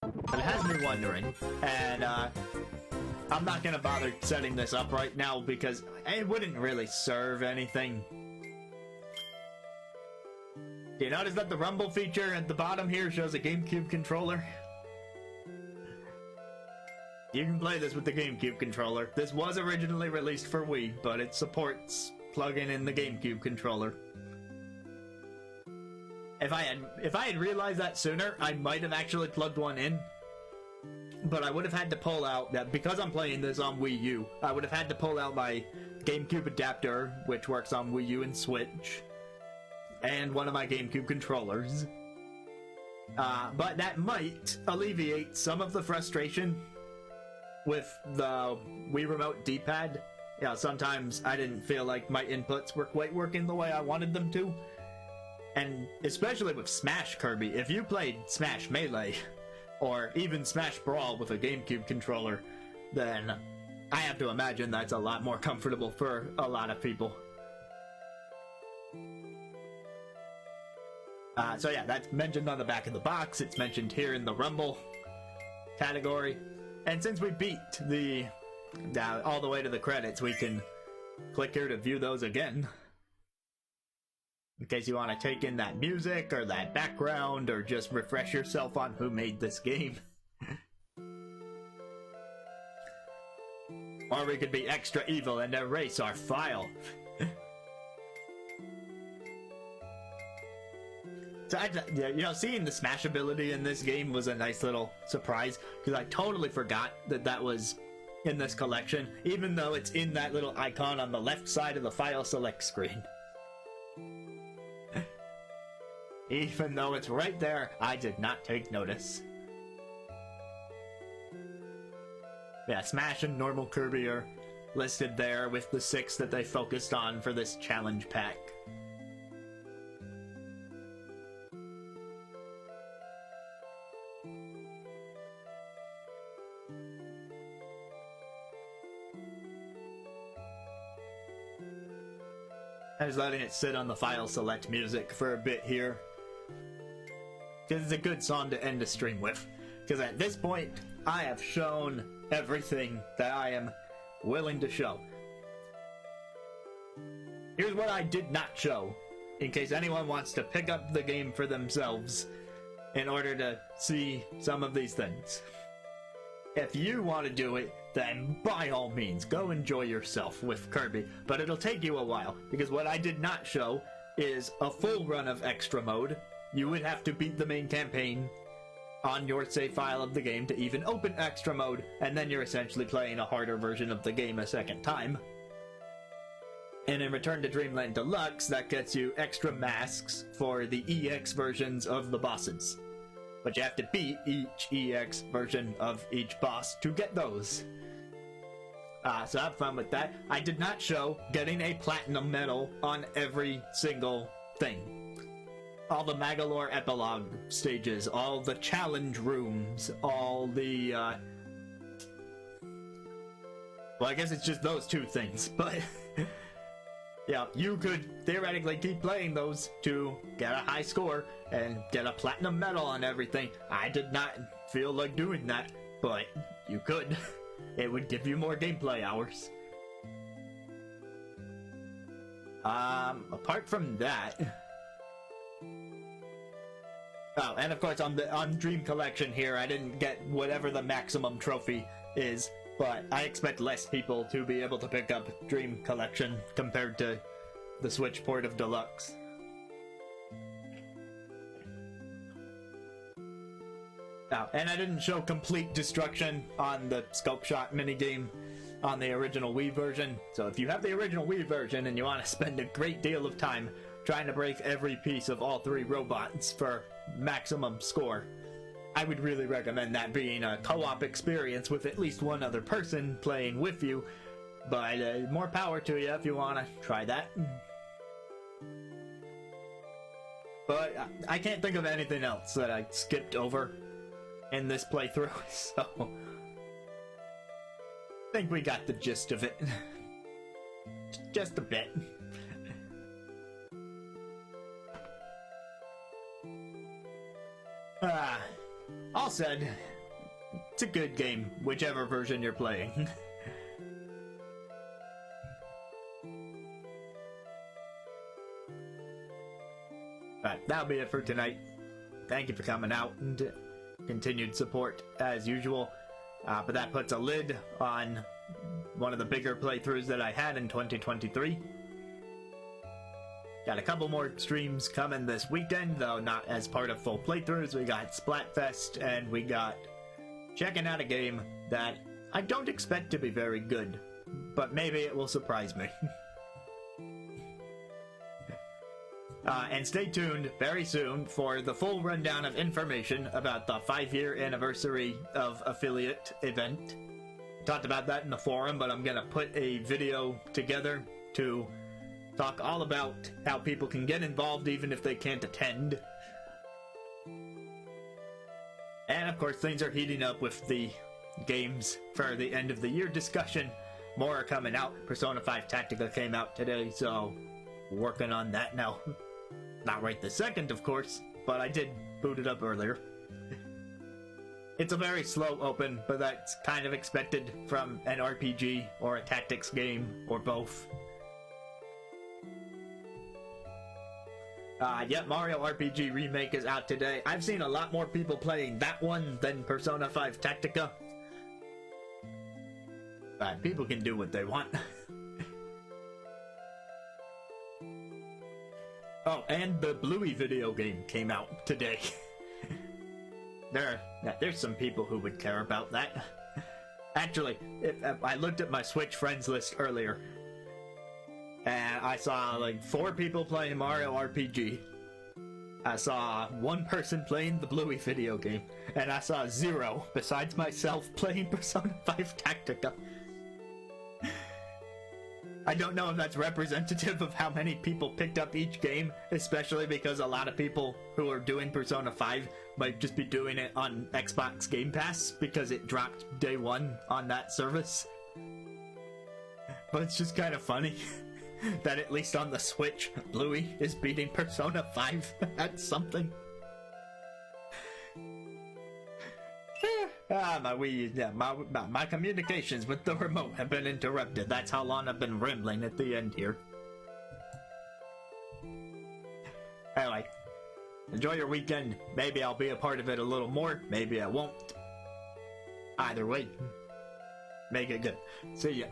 But it has me wondering, and I'm not gonna bother setting this up right now because it wouldn't really serve anything. Do you notice that the rumble feature at the bottom here shows a GameCube controller? You can play this with the GameCube controller. This was originally released for Wii, but it supports plugging in the GameCube controller. If I had realized that sooner, I might have actually plugged one in. But I would have had to pull out that because I'm playing this on Wii U, I would have had to pull out my GameCube adapter, which works on Wii U and Switch, and one of my GameCube controllers. But that might alleviate some of the frustration with the Wii Remote D-pad. Yeah, sometimes I didn't feel like my inputs were quite working the way I wanted them to. And especially with Smash Kirby, if you played Smash Melee, or even Smash Brawl with a GameCube controller, then I have to imagine that's a lot more comfortable for a lot of people. So yeah, that's mentioned on the back of the box. It's mentioned here in the Rumble category. And since we beat the all the way to the credits, we can click here to view those again. In case you want to take in that music or that background or just refresh yourself on who made this game. Or we could be extra evil and erase our file. So, you know, seeing the Smash ability in this game was a nice little surprise, because I totally forgot that that was in this collection, even though it's in that little icon on the left side of the file select screen. Even though it's right there, I did not take notice. Yeah, Smash and normal Kirby are listed there with the 6 that they focused on for this challenge pack. I was letting it sit on the file select music for a bit here, because it's a good song to end a stream with. Because at this point, I have shown everything that I am willing to show. Here's what I did not show, in case anyone wants to pick up the game for themselves in order to see some of these things. If you want to do it, then by all means, go enjoy yourself with Kirby, but it'll take you a while, because what I did not show is a full run of extra mode. You would have to beat the main campaign on your save file of the game to even open extra mode, and then you're essentially playing a harder version of the game a second time. And in Return to Dreamland Deluxe, that gets you extra masks for the EX versions of the bosses. But you have to beat each EX version of each boss to get those. So have fun with that. I did not show getting a platinum medal on every single thing. All the Magoland epilogue stages, all the challenge rooms, all the, well, I guess it's just those 2 things, but yeah, you could theoretically keep playing those to get a high score and get a platinum medal on everything. I did not feel like doing that, but you could. It would give you more gameplay hours. Apart from that... Oh, and of course on Dream Collection here, I didn't get whatever the maximum trophy is, but I expect less people to be able to pick up Dream Collection compared to the Switch port of Deluxe. Oh, and I didn't show complete destruction on the scope shot minigame on the original Wii version. So if you have the original Wii version and you want to spend a great deal of time trying to break every piece of all 3 robots for maximum score, I would really recommend that being a co-op experience with at least one other person playing with you. But more power to you if you want to try that. But I can't think of anything else that I skipped over in this playthrough, so I think we got the gist of it. Just a bit. All said, it's a good game, whichever version you're playing. Alright, that'll be it for tonight. Thank you for coming out and continued support as usual. But that puts a lid on one of the bigger playthroughs that I had in 2023. Got a couple more streams coming this weekend, though not as part of full playthroughs. We got Splatfest, and we got checking out a game that I don't expect to be very good, but maybe it will surprise me. And stay tuned very soon for the full rundown of information about the 5-year anniversary of affiliate event. Talked about that in the forum, but I'm gonna put a video together to talk all about how people can get involved even if they can't attend. And of course, things are heating up with the games for the end of the year discussion. More are coming out. Persona 5 Tactica came out today, so working on that now. Not right this second, of course, but I did boot it up earlier. It's a very slow open, but that's kind of expected from an RPG or a tactics game, or both. Yep, Mario RPG Remake is out today. I've seen a lot more people playing that one than Persona 5 Tactica. But people can do what they want. Oh, and the Bluey video game came out today. There's some people who would care about that. Actually, I looked at my Switch friends list earlier, and I saw like 4 people playing Mario RPG. I saw 1 person playing the Bluey video game, and I saw 0, besides myself, playing Persona 5 Tactica. I don't know if that's representative of how many people picked up each game, especially because a lot of people who are doing Persona 5 might just be doing it on Xbox Game Pass because it dropped day 1 on that service. But it's just kind of funny that at least on the Switch, Bluey is beating Persona 5. That's something. My communications with the remote have been interrupted. That's how long I've been rambling at the end here. Anyway, enjoy your weekend. Maybe I'll be a part of it a little more. Maybe I won't. Either way, make it good. See ya.